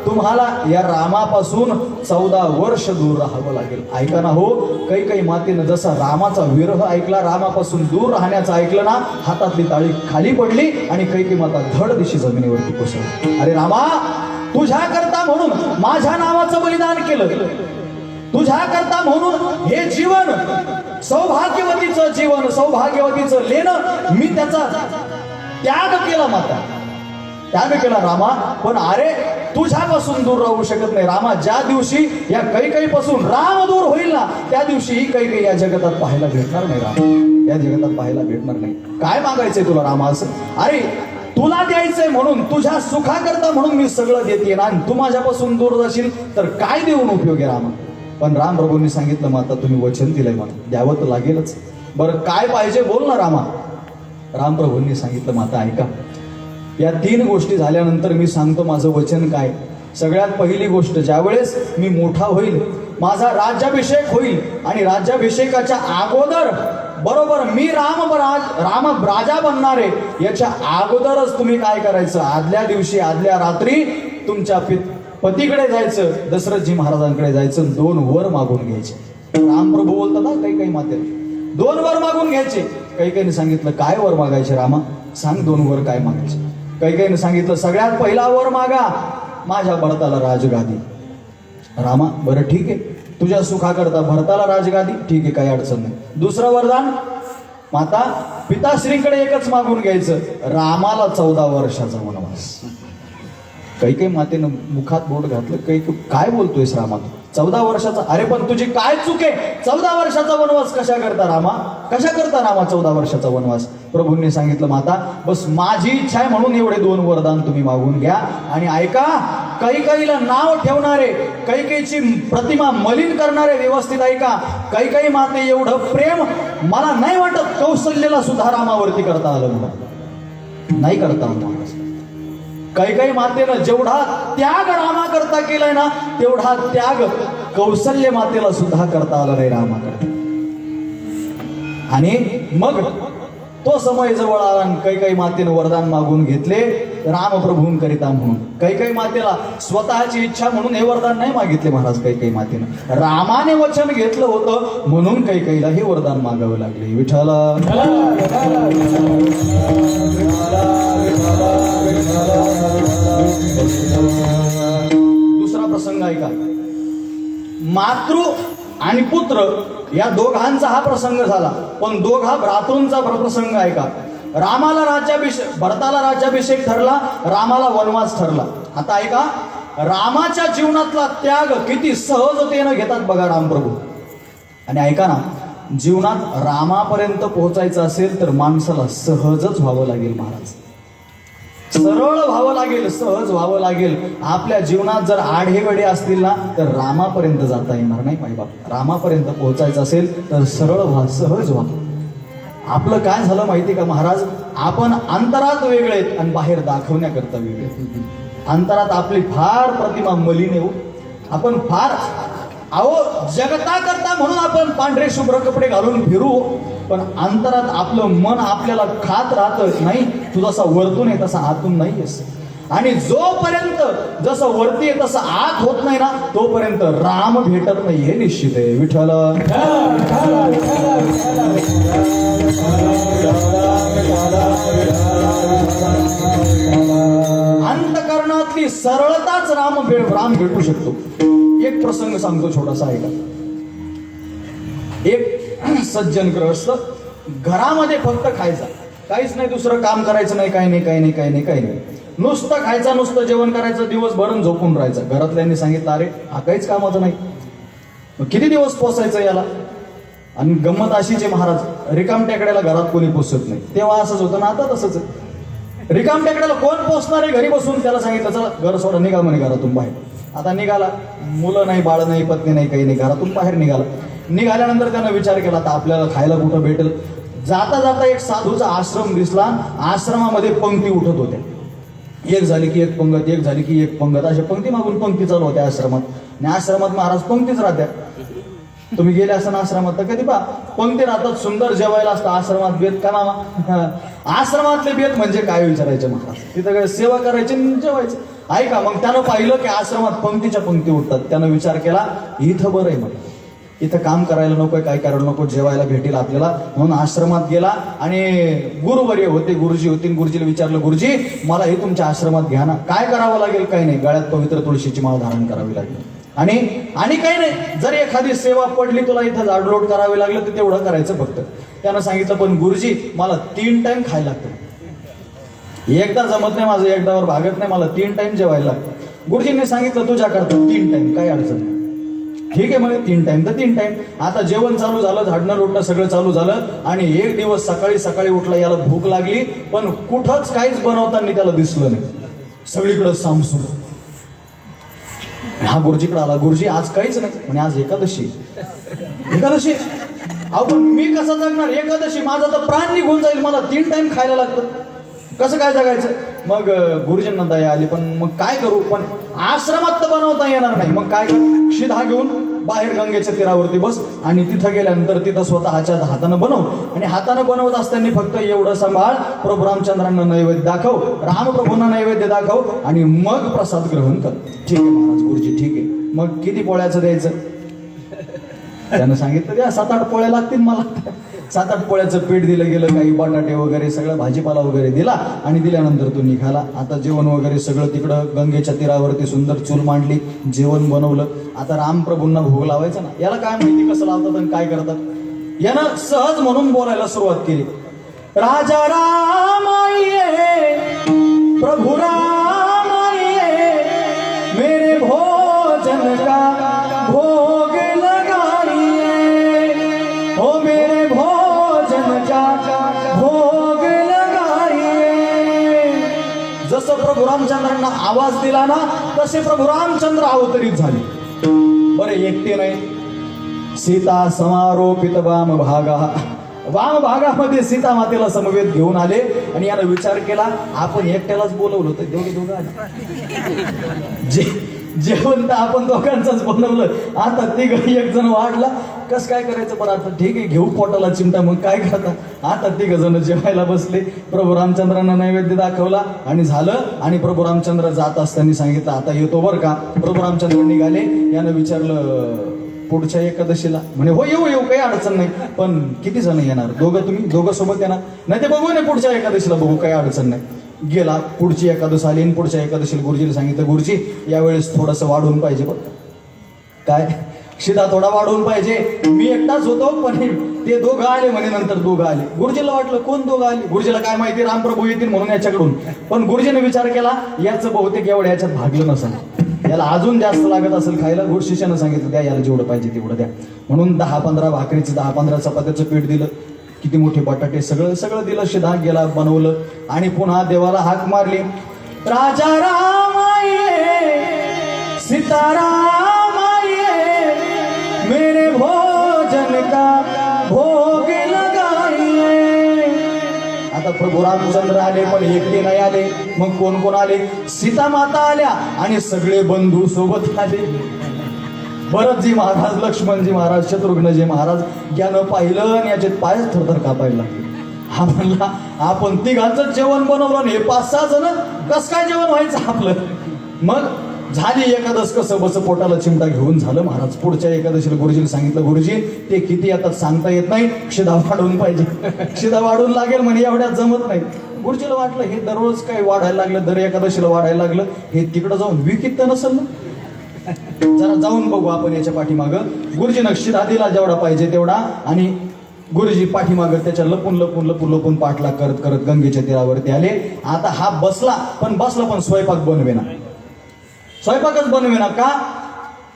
तुम्हाला या रामापासून 14 वर्ष दूर राहावं लागेल. ऐका ना हो, कैकई मातेनं जसा रामाचा विरह ऐकला, रामापासून दूर राहण्याचं ऐकलं ना, हातातली ताळी खाली पडली आणि कैकई माता धड दिशी जमिनीवरती कोसळली. अरे रामा, तुझ्या करता म्हणून माझ्या नावाचं बलिदान केलं, तुझ्या करता म्हणून हे जीवन, सौभाग्यवतीचं जीवन, सौभाग्यवतीचं लेणं, मी त्याचा त्याग केला माता, त्याग केला रामा. पण अरे तुझ्यापासून दूर राहू शकत नाही रामा. ज्या दिवशी या कैकईपासून राम दूर होईल ना, त्या दिवशी ही कैकई या जगतात पाहायला भेटणार नाही राम, या जगतात पाहायला भेटणार नाही. काय मागायचंय तुला रामा असं? अरे तुला द्यायचंय म्हणून, तुझ्या सुखाकरता म्हणून मी सगळं देते ना, आणि तू माझ्यापासून दूर जाशील तर काय देऊन उपयोग आहे रामा. पण राम प्रभूंनी सांगितलं, माता तुम्ही वचन दिलंय मला, द्यावं तर लागेलच. बरं काय पाहिजे बोल ना रामा. रामप्रभूंनी सांगितलं, माता ऐका, या 3 गोष्टी झाल्यानंतर मी सांगतो माझं वचन काय. सगळ्यात पहिली गोष्ट, ज्यावेळेस मी मोठा होईल, माझा राज्याभिषेक होईल, आणि राज्याभिषेकाच्या अगोदर बरोबर मी राम राजा बनणार आहे, याच्या अगोदरच तुम्ही काय करायचं, आदल्या दिवशी आदल्या रात्री तुमच्या पतीकडे जायचं, दशरथजी महाराजांकडे जायचं, 2 वर मागून घ्यायचे. रामप्रभू बोलतात ना कैकई मातेला, 2 वर मागून घ्यायचे. कैकईने सांगितलं, काय वर मागायचे रामा, सांग 2 वर काय मागायचे. कैकईने सांगितलं, सगळ्यात पहिला वर मागा, माझ्या भरताला राजगादी. रामा बरं ठीक आहे, तुझ्या सुखाकरता भरताला राजगादी, ठीक आहे, काही अडचण नाही. दुसरं वरदान, माता पिताश्रींकडे एकच मागून घ्यायचं, रामाला 14 वर्षाचा वनवास. कैकई मातेनं मुखात बोट घातलं, कैकई काय बोलतोयस रामा, 14 वर्षाचा? अरे पण तुझी काय चूक आहे, 14 वर्षाचा वनवास कशा करता रामा, कशा करता रामा 14 वर्षाचा वनवास. प्रभूंनी सांगितलं, माता बस माझी इच्छा आहे म्हणून एवढे 2 वरदान तुम्ही मागून घ्या. आणि ऐका, कैकईला नाव ठेवणारे, कैकईची प्रतिमा मलिन करणारे व्यवस्थित ऐका, कैकई माते एवढं प्रेम मला नाही वाटत कौशल्याला सुद्धा रामावरती करता आलं म्हणून, नाही करता आलं. कैकई मातेनं जेवढा त्याग रामाकरता केलाय ना, तेवढा त्याग कौशल्य मातेला सुद्धा करता आला नाही रामाकरता. आणि मग तो समय जवळ आला आणि कैकई मातेनं वरदान मागून घेतले रामप्रभूंकरिता म्हणून. कैकई मातेला स्वतःची इच्छा म्हणून हे वरदान नाही मागितले महाराज. कैकई मातेनं रामाने वचन घेतलं होतं म्हणून कैकईला हे वरदान मागावे लागले. विठ्ठल दुसरा प्रसंग ऐका, मातृ आणि पुत्र या दोघांचा हा प्रसंग झाला. पण दोघा भ्रातृंचा प्रसंग ऐका. रामाला राज्याभिषेक, भरताला राज्याभिषेक ठरला, रामाला वनवास ठरला. आता ऐका, रामाच्या जीवनातला त्याग किती सहजतेनं घेतात बघा रामप्रभू. आणि ऐका ना, जीवनात रामापर्यंत पोहोचायचं असेल तर माणसाला सहजच व्हावं लागेल महाराज, सरळ व्हावं लागेल, सहज व्हावं लागेल. आपल्या जीवनात जर आढेवेढे असतील ना, तर रामापर्यंत जाता येणार नाही माई बाप. रामापर्यंत पोहोचायचं असेल तर सरळ व्हा, सहज व्हा. आपलं काय झालं माहिती का महाराज, आपण अंतरात वेगळे आहेत आणि बाहेर दाखवण्याकरता वेगळे. अंतरात आपली फार प्रतिमा मलिन आहे. आपण फार जगता करता म्हणून आपण पांढरे शुभ्र कपडे घालून फिरू, पण अंतरात आपलं मन आपल्याला खात राहत नाही. तू जसा वरतून आहे तसा आतून नाहीयेस. आणि जोपर्यंत जसं वरती आहे तसं आत होत नाही ना, तोपर्यंत राम भेटत नाही, हे निश्चित आहे. विठ्ठल अंतकरणातली सरळताच राम भेटू शकतो. एक प्रसंग सांगतो छोटासा ऐका. एक सज्जन ग्रहस्थ, घरामध्ये फक्त खायचा, काहीच नाही, दुसरं काम करायचं नाही, काही नाही. नुसतं खायचं, नुसतं जेवण करायचं, दिवसभर झोपून राहायचं. घरातल्यांनी सांगितलं, अरे हा काहीच कामाचं नाही, मग किती दिवस पोसायचं याला. आणि गंमत अशीच आहे महाराज, रिकाम टेकड्याला घरात कोणी पोसत नाही. तेव्हा असंच होतं ना, आता तसंच आहे. रिकाम टेकड्याला कोण पोसणार आहे घरी बसून. त्याला सांगितलं, चला घर सोडा, निघा म्हणे घरातून बाहेर. आता निघाला, मुलं नाही, बाळ नाही, पत्नी नाही, काही नाही, घरातून बाहेर निघाला. निघाल्यानंतर त्यानं विचार केला आता आपल्याला खायला कुठं भेटेल. जाता जाता एक साधूचा आश्रम दिसला. आश्रमामध्ये पंक्ती उठत होत्या. एक झाली की एक पंगत, एक झाली की एक पंगत, अशा पंक्ती मागून पंक्ती चालू होत्या आश्रमात. आणि आश्रमात महाराज पंक्तीच राहत्या. तुम्ही गेले असताना आश्रमात तर कधी पहा पंक्ती राहतात. सुंदर जेवायला असतं आश्रमात. बेत का नामा आश्रमातले बेत म्हणजे काय विचारायचे महाराज. तिथं काय सेवा करायची आणि जेवायचं. ऐका मग त्यानं पाहिलं की आश्रमात पंक्तीच्या पंक्ती उठतात. त्यानं विचार केला इथं बरं आहे, मग इथं काम करायला नकोय, काय करायला नको, जेवायला भेटेल आपल्याला. म्हणून आश्रमात गेला आणि गुरुवर्य होते, गुरुजी होते. गुरुजीला विचारलं गुरुजी मला हे तुमच्या आश्रमात घ्या ना. काय करावं लागेल? काही नाही, गळ्यात पवित्र तुळशीची माळ धारण करावी लागेल. आणि काही नाही, जर एखादी सेवा पडली तुला इथं जाडलोट करावी लागलं तर तेवढं करायचं फक्त. त्यानं सांगितलं पण गुरुजी मला 3 टाइम खायला लागतं. एकदा जमत नाही माझं, एकदावर भागत नाही, मला 3 टाइम जेवायला लागतं. गुरुजींनी सांगितलं तुझ्याकरता 3 टाइम, काही अडचण नाही. ठीक आहे म्हणजे 3 टाइम तर 3 टाइम. आता जेवण चालू झालं, झाडणं लोटणं सगळं चालू झालं. आणि एक दिवस सकाळी सकाळी उठला, याला भूक लागली पण कुठंच काहीच बनवताना त्याला दिसलं नाही. सगळीकडे सामसूम. हा गुरुजीकडे आला. गुरुजी आज काहीच नाही म्हणे, आज एकादशी. एकादशी अहो पण मी कसं जगणार एकादशी? माझा तर प्राण निघून जाईल, मला 3 टाइम खायला लागतं, कसं काय जगायचं? मग गुरुजींना दया आली, पण मग काय करू? पण आश्रमात तर बनवता येणार नाही. मग काय करू? शिधा घेऊन बाहेर गंगेच्या तीरावरती बस आणि तिथं गेल्यानंतर तिथं स्वतःच्या हातानं बनव. आणि हातानं बनवत असताना फक्त एवढं सांभाळ, प्रभू रामचंद्रांना नैवेद्य दाखव, रामप्रभूंना नैवेद्य दाखव आणि मग प्रसाद ग्रहण कर. ठीक आहे महाराज. गुरुजी ठीक आहे. मग किती पोळ्याचं द्यायचं? त्यानं सांगितलं द्या 7-8 पोळ्या लागतील मला. 7-8 पोळ्याचं पीठ दिलं गेलं, काही बटाटे वगैरे सगळं भाजीपाला वगैरे दिला आणि दिल्यानंतर तो निघाला. आता जेवण वगैरे सगळं तिकडं गंगेच्या तीरावरती सुंदर चूल मांडली, जेवण बनवलं. आता रामप्रभूंना भोग लावायचा ना. याला काय माहिती कसं लावतात आणि काय करतात. यानं सहज म्हणून बोलायला सुरुवात केली. राजा रामाये प्रभु रामाये मेरे भोजन का भोग लगाइए, हो मेरे भोजन का भोग लगाइए. जसं प्रभू रामचंद्रांना आवाज दिला ना तसे प्रभू रामचंद्र अवतरित झाले. बरे एकटे नाही, सीता समारोपित वाम भागा. वाम भागामध्ये सीता मातेला समवेत घेऊन आले. आणि यानं विचार केला आपण एकट्यालाच बोलवलं तर दोघं आले. जेवण तर आपण दोघांचंच बनवलं, आता तिघ एक जण वाढला, कसं काय करायचं? पण आता ठीक आहे, घेऊ पोटाला चिमटा. मग काय करता? आता 3 जण जेवायला बसले. प्रभू रामचंद्रांना नैवेद्य दाखवला आणि झालं. आणि प्रभू रामचंद्र जात असताना सांगितलं आता येतो बरं का. प्रभू रामचंद्र निघाले. यानं विचारलं पुढच्या एकादशीला? म्हणे हो येऊ काही अडचण नाही. पण किती जण येणार? तुम्ही दोघं सोबत येणार? नाही ते बघू नाही, पुढच्या एकादशीला बघू, काही अडचण नाही. गेला. पुढची एकादश आली आणि पुढच्या एकादशीला गुरुजीला सांगितलं गुरुजी यावेळेस थोडंसं वाढवून पाहिजे. बघ काय शिदा थोडा वाढवून पाहिजे. मी एकटाच होतो पण ते दोघं आले म्हणे. नंतर दोघं आले. गुरुजीला वाटलं कोण दोघं आले? गुरुजीला काय माहिती रामप्रभू येतील म्हणून याच्याकडून. पण गुरुजीने विचार केला याचं बहुतेक एवढं याच्यात भागलं नसेल, याला अजून जास्त लागत असेल खायला. गुरु शिष्यानं सांगितलं द्या याला जेवढं पाहिजे तेवढं द्या. म्हणून 10-15 भाकरीचं 10-15 चपात्याचं पीठ दिलं. किती मोठे बटाटे सगळं दिलं. शिधा गेला, बनवलं आणि पुन्हा देवाला हाक मारली. राजा रामाये सीतारामाये मेरे भोजन का भोग लगाइए. आता प्रभू रामचंद्र आले पण एकटे नाही आले. मग कोण कोण आले? सीता माता आल्या आणि सगळे बंधू सोबत आले. भरतजी महाराज, लक्ष्मणजी महाराज, शत्रुघ्नजी महाराज यानं पाहिलं आणि याचे पायच थरथर कापायला लागले. हा म्हणला आपण 3घांचं जेवण बनवलं आणि हे 5-6 जण कसं काय जेवण व्हायचं आपलं? मग झाली एकादश कसं बस पोटाला चिमटा घेऊन झालं महाराज. पुढच्या एकादशीला गुरुजीला सांगितलं गुरुजी ते किती येतात सांगता येत नाही, शिदा वाढवून पाहिजे. शिदा वाढून लागेल म्हणे एवढ्यात जमत नाही. गुरुजीला वाटलं हे दररोज काय वाढायला लागलं, दर एकादशीला वाढायला लागलं, हे तिकडं जाऊन विकित तर नसेल ना. जरा जाऊन बघू आपण याच्या पाठीमागं. गुरुजीनं शिदा दिला जेवढा पाहिजे तेवढा आणि गुरुजी पाठीमागं त्याच्या लपून पाठला करत करत गंगेच्या तीरावरती आले. आता हा बसला पण स्वयंपाक बनवेना. स्वयंपाकच बनवेना का?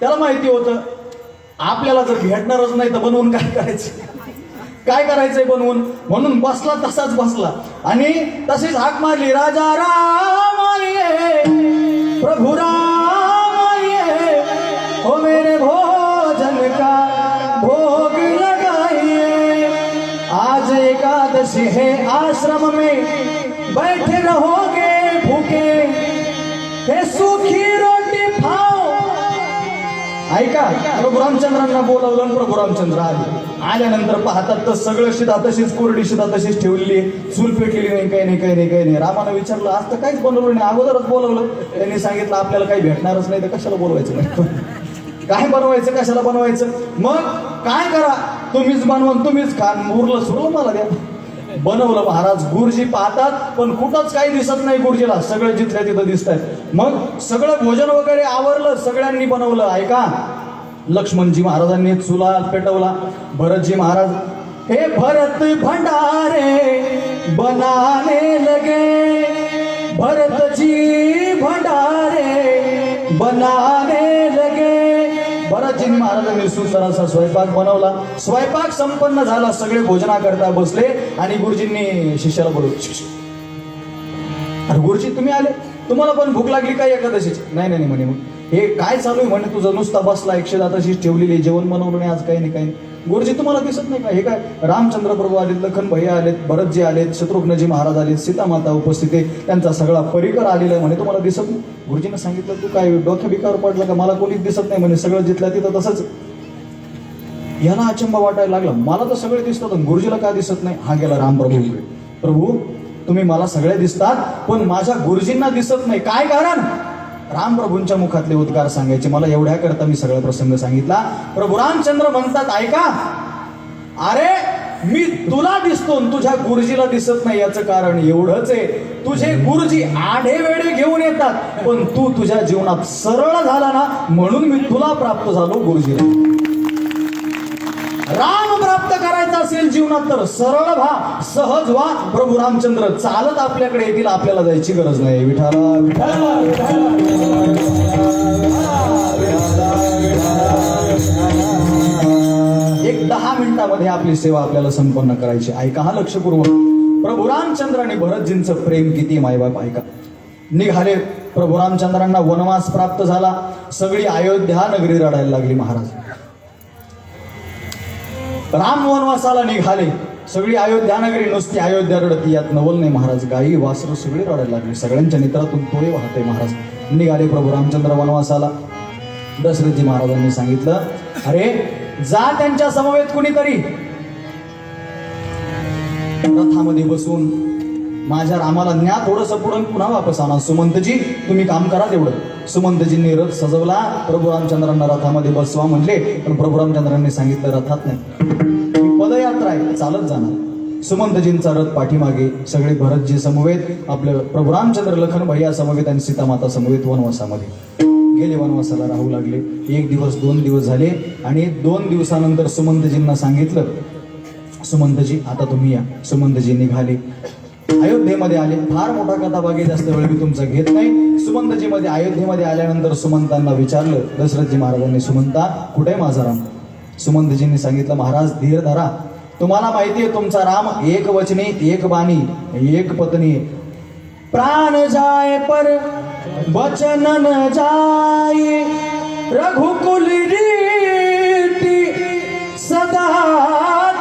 त्याला माहिती होतं आपल्याला जर भेटणारच नाही तर बनवून काय करायचंय बनवून. म्हणून बसला तसाच बसला आणि तशीच हाक मारली. राजा रामाये प्रभु रामाये हो मेरे भोजन का भोग द्वादशी है आश्रम में बैठे रहोगे भूखे हे सूखी रोटी खाओ. ऐका, प्रभू रामचंद्रांना बोलावलं आणि प्रभू रामचंद्र आल्यानंतर पाहतात तर सगळं शिदा तशीच कोरडी शिदा तशीच ठेवलेली आहे, चूल पेटलेली नाही, काही नाही. रामानं विचारलं आज तर काहीच बनवलं नाही, अगोदरच बोलवलं. त्यांनी सांगितलं आपल्याला काही भेटणारच नाही तर कशाला बोलवायचं नाही, काय बनवायचं कशाला बनवायचं, मग काय करा तुम्हीच बनवून तुम्हीच खा, उरलं सुरलं मला द्या. बनवलं महाराज. गुरुजी पाहतात पण कुठंच काही दिसत नाही गुरुजीला, सगळं जिथल्या तिथं दिसत आहे. मग सगळं भोजन वगैरे आवरलं, सगळ्यांनी बनवलं. ऐका, लक्ष्मणजी महाराजांनी चुला पेटवला. भरतजी महाराज हे भरत भंडारे बनाने लगे, भरतजी भंडारे बनाने लगे. भरतजी महाराजांनी सुसरासा स्वयंपाक बनवला. स्वयंपाक संपन्न झाला, सगळे भोजना करता बसले आणि गुरुजींनी शिष्याला बोलवलं. अरे गुरुजी तुम्ही आले, तुम्हाला पण भूक लागली काय एकादशीची? नाही म्हणे. मग हे काय चालू आहे म्हणे, तुझं नुसता बसला 110 ठेवलेली, जेवण बनवलं नाही आज, काही नाही. गुरुजी तुम्हाला दिसत नाही का? हे काय, रामचंद्र प्रभू आलेत, लखन भैया आलेत, भरतजी आलेत, शत्रुघ्नजी महाराज आलेत, सीतामाता उपस्थित आहे, त्यांचा सगळा परिकर आलेला आहे म्हणे, तुम्हाला दिसत नाही? गुरुजीनं सांगितलं तू काय डोक्या बिकावर पडलं का? मला कोणीच दिसत नाही म्हणे, सगळं जिथल्या तिथं तसंच. याला अचंबा वाटायला लागला, मला तर सगळे दिसतात गुरुजीला का दिसत नाही? हा गेला रामप्रभूकडे. प्रभू तुम्ही मला सगळे दिसतात पण माझ्या गुरुजींना दिसत नाही, काय कारण? रामप्रभूंच्या मुखातले उद्गार सांगायचे मला, एवढ्या करता मी सगळा प्रसंग सांगितला. प्रभू रामचंद्र म्हणतात ऐका, अरे मी तुला दिसतो तुझ्या गुरुजीला दिसत नाही, याचं कारण एवढंच आहे, तुझे गुरुजी आढे वेडे घेऊन येतात पण तू तुझ्या जीवनात सरळ झाला ना, म्हणून मी तुला प्राप्त झालो गुरुजीला. राम प्राप्त करायचा असेल जीवनात तर सरळ व्हा, सहज व्हा. प्रभू रामचंद्र चालत आपल्याकडे येतील, आपल्याला जायची गरज नाही. विठाला एक 10 मिनिटामध्ये आपली सेवा आपल्याला संपन्न करायची. ऐका हा लक्षपूर्वक. प्रभू रामचंद्र आणि भरतजींचं प्रेम किती मायबाप. ऐका, निघाले प्रभू रामचंद्रांना वनवास प्राप्त झाला, सगळी अयोध्या नगरी रडायला लागली. महाराज राम वनवासाला निघाले, सगळी अयोध्या नगरी नुसती अयोध्या रडती, यात नवल नाही. महाराज गायी वासरं सगळी रडायला लागली, सगळ्यांच्या नेत्रातून तोळे वाहते. महाराज निघाले प्रभू रामचंद्र वनवासाला. दशरथजी महाराजांनी सांगितलं अरे जा त्यांच्या समवेत कुणीतरी रथामध्ये बसून माझ्या रामाला न्या थोडंसं पुढं पुन्हा वापस आणा. सुमंतजी तुम्ही काम करा तेवढं. सुमंतजींनी रथ सजवला, प्रभू रामचंद्रांना रथामध्ये बसवा म्हणले, पण प्रभू रामचंद्रांनी सांगितलं रथात नाही, ही पदयात्रा आहे, चालत जाणार. सुमंतजींचा रथ पाठीमागे, सगळे भरतजी समवेत, आपलं प्रभू रामचंद्र लखन भैया समवेत आणि सीतामाता समवेत वनवासामध्ये गेले. वनवासाला राहू लागले. 1 दिवस 2 दिवस झाले आणि 2 दिवसानंतर सुमंतजींना सांगितलं सुमंतजी आता तुम्ही या. सुमंतजी निघाले, अयोध्येमध्ये आले. फार मोठा कथाभागी जास्त वेळ मी तुमचा घेत नाही. सुमंतजी मध्ये अयोध्येमध्ये आल्यानंतर सुमंतांना विचारलं दशरथजी महाराजांनी, सुमंता कुठे माझा राम? सुमंतजींनी सांगितलं महाराज धीर धरा, तुम्हाला माहिती आहे तुमचा राम एक वचनी, एक बाणी, एक पत्नी, प्राण जाए पर वचन न जाए, रघुकुल रीति सदा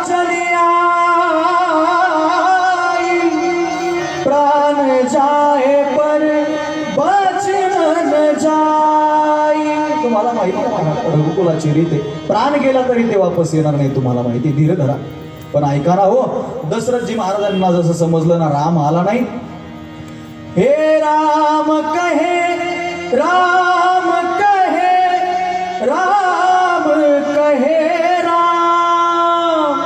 चलिया, प्राण जाए पर वचन न जाए. तुम्हाला माहिती आहे रघुकुलाची रीत आहे, प्राण गेला तरी ते वापस येणार नाही, तुम्हाला माहिती. धीर धरा. पण ऐका ना हो, दशरथजी महाराजांना जसं समजलं ना राम आला नाही, हे राम कहे राम कहे राम कहे राम.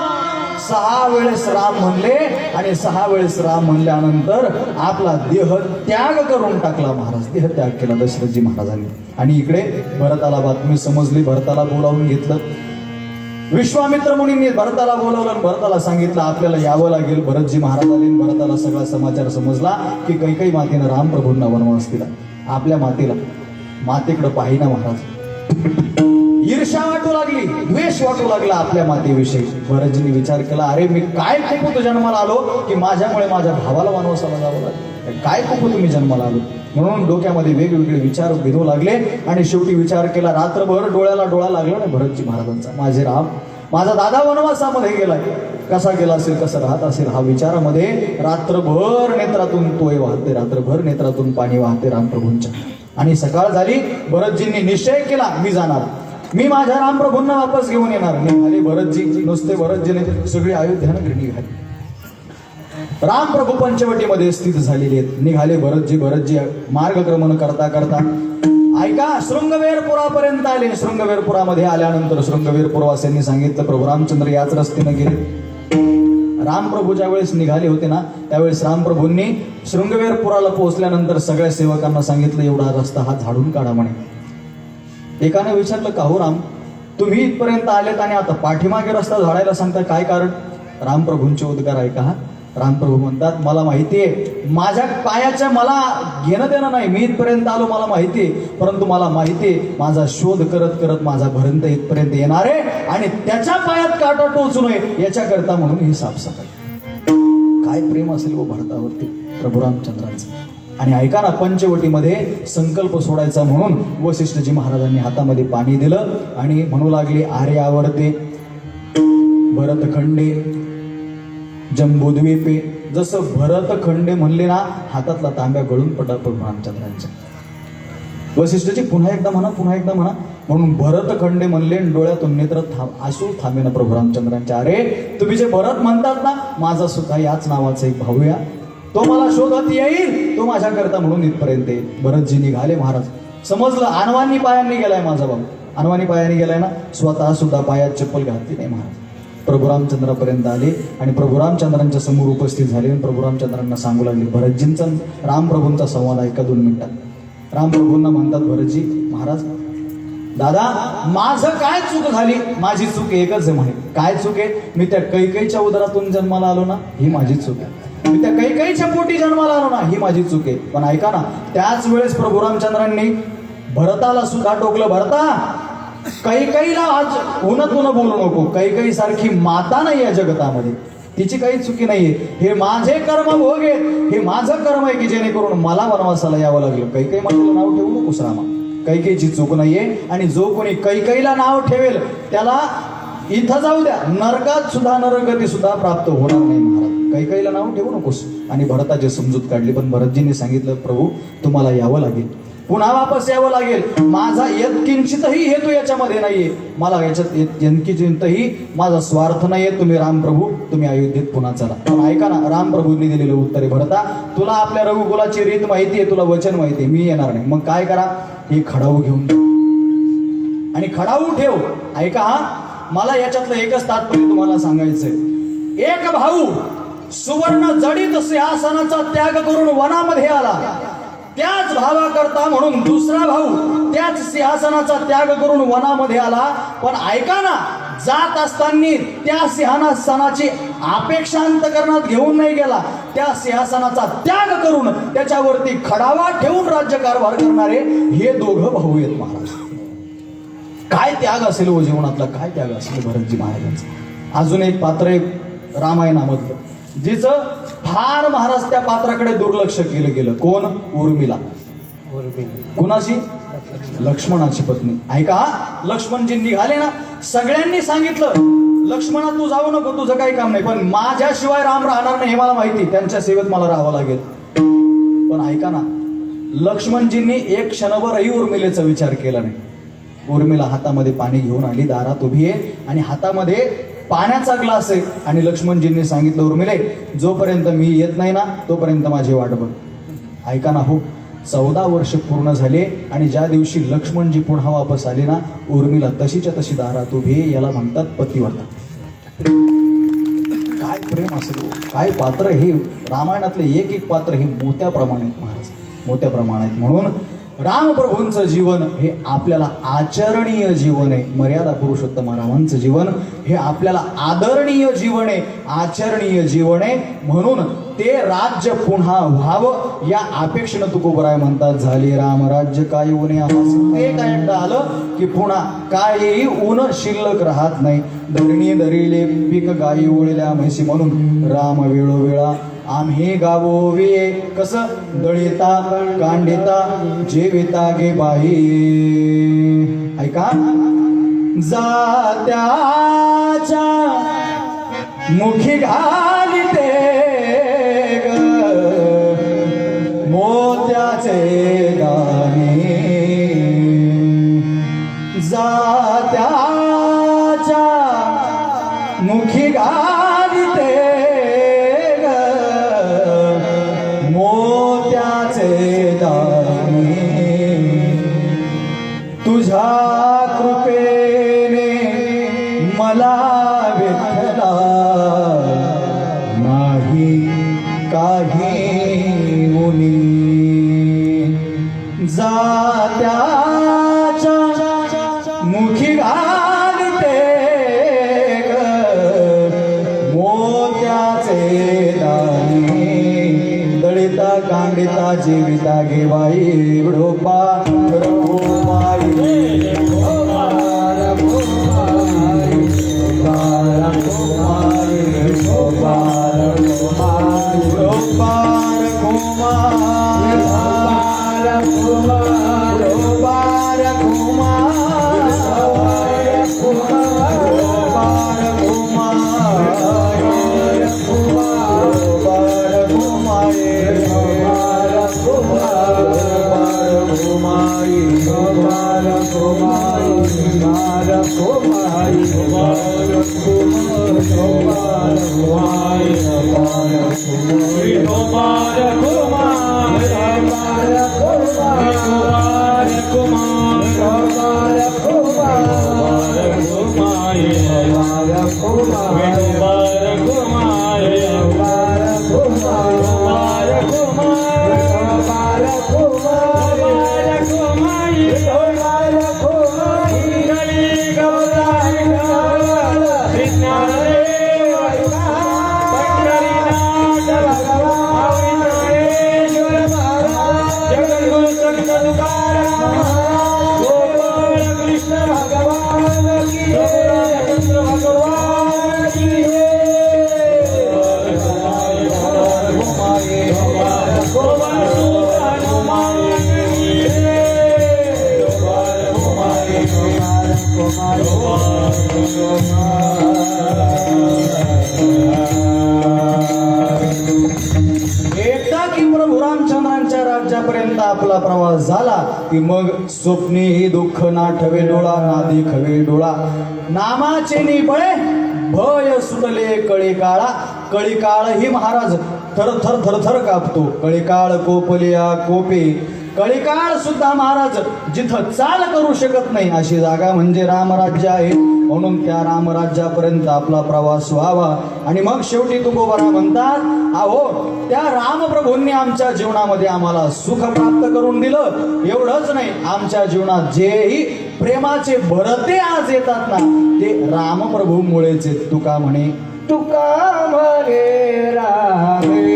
6 वेळेस राम म्हणले आणि 6 वेळेस राम म्हणल्यानंतर आपला देह त्याग करून टाकला. महाराज देह त्याग केला दशरथजी महाराजांनी. आणि इकडे भरताला बातमी समजली, भरताला बोलावून घेतलं. विश्वामित्र मुनींनी भरताला बोलावलं आणि भरताला सांगितलं आपल्याला यावं लागेल. भरतजी महाराज आले. भरताला सगळा समाचार समजला की कैकेयी मातेनं रामप्रभूंना वनवास दिला. आपल्या मातेकडे पाहिना महाराज, ईर्ष्या वाटू लागली, द्वेष वाटू लागला आपल्या मातेविषयी. भरतजींनी विचार केला अरे मी काय खूप जन्माला आलो की माझ्यामुळे माझ्या भावाला वनवासाला जावं लागलं, काय खूप तुम्ही जन्माला आलो. म्हणून डोक्यामध्ये वेगवेगळे विचार भिनू लागले आणि शेवटी विचार केला. रात्रभर डोळ्याला डोळा लागला ना भरतजी महाराजांचा, माझे राम, माझा दादा वनवासामध्ये गेलाय, कसा गेला असेल, कसं राहत असेल, हा विचारामध्ये रात्रभर नेत्रातून तोय वाहते, रात्रभर नेत्रातून पाणी वाहते रामप्रभूंच्या. आणि सकाळ झाली, भरतजींनी निश्चय केला, मी जाणार, मी माझ्या रामप्रभूंना वापस घेऊन येणार. निघाले भरतजी, नुसते भरतजीने सगळी अयोध्यानं निघाली. रामप्रभू पंचवटीमध्ये स्थित झालेले आहेत. निघाले भरतजी मार्गक्रमण करता करता ऐका शृंगवेरपुरापर्यंत आले. शृंगवेरपुरामध्ये आल्यानंतर शृंगवेरपुरवासियांनी सांगितलं, प्रभू रामचंद्र याच रस्त्यानं गेले. रामप्रभू ज्या वेळेस निघाले होते ना, त्यावेळेस रामप्रभूंनी शृंगवेरपुराला पोहोचल्यानंतर सगळ्या सेवकांना सांगितलं, एवढा रस्ता हा झाडून काढा म्हणे. एकाने विचारलं, का हो राम, तुम्ही इथपर्यंत आलेत आणि आता पाठीमागे रस्ता झाडायला सांगता, काय कारण? रामप्रभूंचे उद्गार ऐका हा. रामप्रभू म्हणतात, मला माहितीये माझ्या पायाच्या मला घेणं देणं नाही, मी इथपर्यंत आलो मला माहितीये, परंतु मला माहितीये माझा शोध करत करत माझा भरंत इथपर्यंत येणार आहे आणि त्याच्या पायात काटा टोचू नये याच्याकरता म्हणून ही साफसफाई. काय प्रेम असेल व भरतावरती प्रभू रामचंद्रांचं. आणि ऐका ना, पंचवटीमध्ये संकल्प सोडायचा म्हणून वसिष्ठजी महाराजांनी हातामध्ये पाणी दिलं आणि म्हणू लागले, आर्यावर्ते भरतखंडे जंबूद्वीपे. जसं भरतखंडे म्हणले ना, हातातला तांब्या गळून पडला प्रभू रामचंद्रांच्या. वसिष्ठजी पुन्हा एकदा म्हणा म्हणून भरतखंडे म्हणले, डोळ्यातून नेत्र आसू थांबे ना प्रभू रामचंद्रांच्या. अरे तुम्ही जे भरत म्हणतात ना, माझा सुद्धा याच नावाचा एक भाऊ या, तो मला शोधत येईल, तो माझ्याकरता म्हणून इथपर्यंत येईल. भरतजी निघाले. महाराज समजलं, अनवानी पायांनी गेलाय माझा भाऊ, अनवानी पायाने गेलाय ना, स्वतः सुद्धा पायात चप्पल घातली नाही. महाराज प्रभू रामचंद्रापर्यंत आले आणि प्रभू रामचंद्रांच्या समोर उपस्थित झाले आणि प्रभू रामचंद्रांना सांगू लागले. भरतजींचा रामप्रभूंचा संवाद ऐका 2 मिनिटात. रामप्रभूंना म्हणतात, भरतजी महाराज, दादा माझं काय चूक झाली? माझी चूक एकच आहे म्हणे. काय चूक आहे? मी त्या कैकेयीच्या उदरातून जन्माला आलो ना, ही माझी चूक आहे. मी त्या कैकेयीच्या पोटी जन्माला आलो ना, ही माझी चूक आहे. पण ऐका ना, त्याच वेळेस प्रभू रामचंद्रांनी भरताला सुद्धा टोकलं, भरता कैकेयीला आज उन्हातून बोलू नको, कैकेयी सारखी माता नाही या जगतामध्ये, तिची काही चुकी नाहीये. हे माझे कर्म भोग आहेत, हे माझं कर्म आहे की जेणेकरून मला वनवासाला यावं लागलं. कैकेयी मातेला नाव ठेवू नकोस रामा, कैकेयीची चूक नाहीये. आणि जो कोणी कैकेयीला नाव ठेवेल त्याला इथं जाऊ द्या, नरकात सुद्धा नरगती सुद्धा प्राप्त होणार नाही. महाराज कैकेयीला नाव ठेवू नकोस. आणि भरताची समजूत काढली. पण भरतजींनी सांगितलं, प्रभू तुम्हाला यावं लागेल, पुन्हा वापस यावं लागेल. माझा यत्किंचितही हेतू याच्यामध्ये नाहीये, मला याच्यात यत्किंचितही माझा स्वार्थ नाहीये. तुम्ही रामप्रभू, तुम्ही अयोध्येत पुन्हा चला. पण ऐका ना, रामप्रभूंनी दिलेलं उत्तर आहे, भरता तुला आपल्या रघुकुलाची रीत माहितीये, तुला वचन माहितीये, मी येणार नाही. मग काय करा, हे खडाऊ घेऊन आणि खडाऊ ठेव. ऐका हा, मला याच्यातलं एकच तात्पर्य तुम्हाला सांगायचंय. एक भाऊ सुवर्ण जडित सिंहासनाचा त्याग करून वनामध्ये आला, त्याच भावाकरता म्हणून दुसरा भाऊ त्याच सिंहासनाचा त्याग करून वनामध्ये आला. पण ऐका ना, जात असताना त्या सिंहासनाची अपेक्षा अंतकरणात घेऊन नाही गेला, त्या सिंहासनाचा त्याग करून त्याच्यावरती खडावा ठेवून राज्यकारभार करणारे हे दोघं भाऊ आहेत. महाराज काय त्याग असेल व जीवनातला, काय त्याग असेल भरतजी महाराजांचा. अजून एक पात्र आहे रामायणामधलं, जिचं फार महाराज त्या पात्राकडे दुर्लक्ष केलं गेलं. कोण? उर्मिला. कुणाची? लक्ष्मणाची पत्नी. ऐका, लक्ष्मणजी निघाले ना, सगळ्यांनी सांगितलं, लक्ष्मणा तू जाऊ नको, तुझं काही काम नाही, पण माझ्याशिवाय राम राहणार नाही हे मला माहिती, त्यांच्या सेवेत मला राहावं लागेल. पण ऐका ना, लक्ष्मणजींनी एक क्षणभरही उर्मिलेचा विचार केला नाही. उर्मिला हातामध्ये पाणी घेऊन आली, दारात उभी आहे आणि हातामध्ये पाण्याचा ग्लास आहे. आणि लक्ष्मणजींनी सांगितलं, उर्मिले जोपर्यंत मी येत नाही ना तोपर्यंत माझी वाट बघ. ऐका ना हो, 14 वर्ष पूर्ण झाले आणि ज्या दिवशी लक्ष्मणजी पुन्हा वापस आले ना, उर्मिला तशीच्या तशी दारात उभी आहे. याला म्हणतात पतिव्रता. काय प्रेम असेल, काय पात्र हे रामायणातले एक एक पात्र हे मोत्याप्रमाणे आहेत महाराज, मोत्याप्रमाणे आहेत. म्हणून रामप्रभूंचं जीवन हे आपल्याला आचरणीय जीवन आहे. मर्यादा पुरुषोत्तम रामांचं जीवन हे आपल्याला आदरणीय जीवन आहे, आचरणीय जीवन आहे. म्हणून ते राज्य पुन्हा व्हावं या अपेक्षेनं तुकोबराय म्हणतात, झाले राम राज्य काय ऊन. एक एकदा आलं की पुन्हा काहीही ऊन शिल्लक राहत नाही. धरणी धरिले पीक गायी ओळल्या म्हैसी, म्हणून राम वेळोवेळा आम्ही गावोवे. कसं? दळिता कांडिता जेविता गे बाई. ऐका, जात्याच्या मुखी घालिते ग मोत्याचे दाणे जात्याच्या मुखी घालिते ग मोत्याचे दाणे तुझ्या कृपेने मला विठ्ठला नाही काही उनी जात्याच्या मुखी घालते ग मोत्याचे दाणे दळिता कांडिता जीविता घेवाई विडोपा एकदा की प्रभू रामचंद्रांच्या राज्यापर्यंत आपला प्रवास झाला की मग स्वप्नी ही दुःख नाठवे डोळा ना देखवे डोळा नामाचे निबळे भय सुटले कळी काळ ही महाराज थरथर थरथर कापतो कळीकाळ कोपलिया कोपे कळीकाळ सुद्धा महाराज जिथं चाल करू शकत नाही अशी जागा म्हणजे रामराज्य आहे म्हणून त्या रामराज्यापर्यंत आपला प्रवास व्हावा आणि मग शेवटी तुकोबारा म्हणतात अहो त्या रामप्रभूंनी आमच्या जीवनामध्ये आम्हाला सुख प्राप्त करून दिलं एवढंच नाही आमच्या जीवनात जेही प्रेमाचे भरते आज येतात ना ते रामप्रभूमुळेच आहेत तुका म्हणे रामे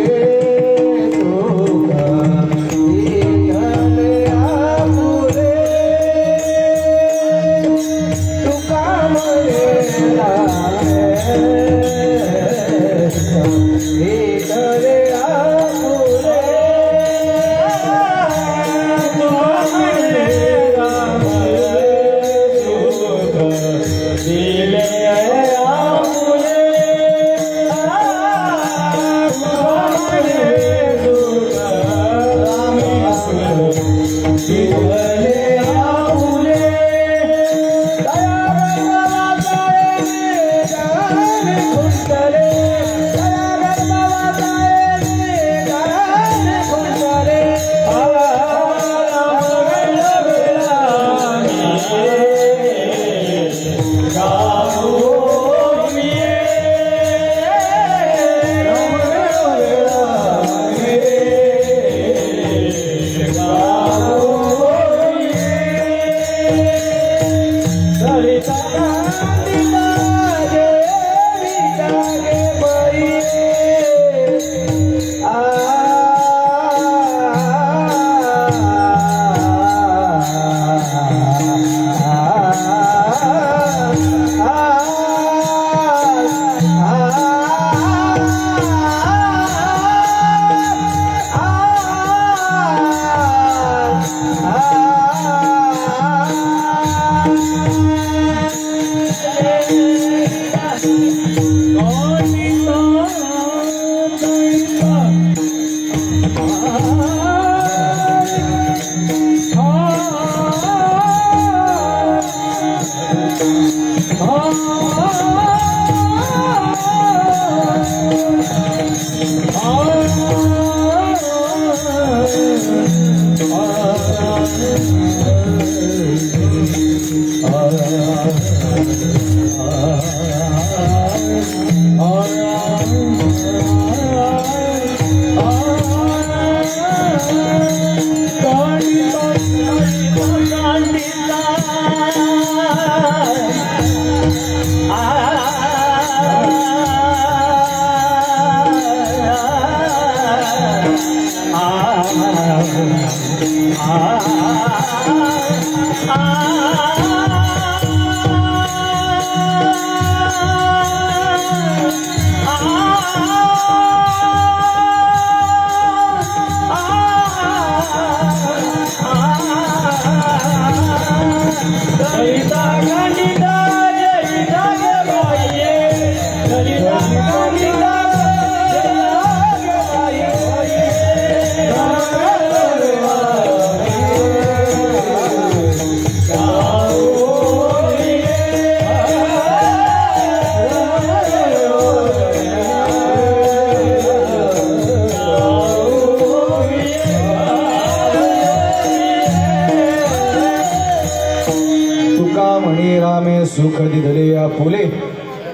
तुका म्हणे रामे सुख दिधले या फुले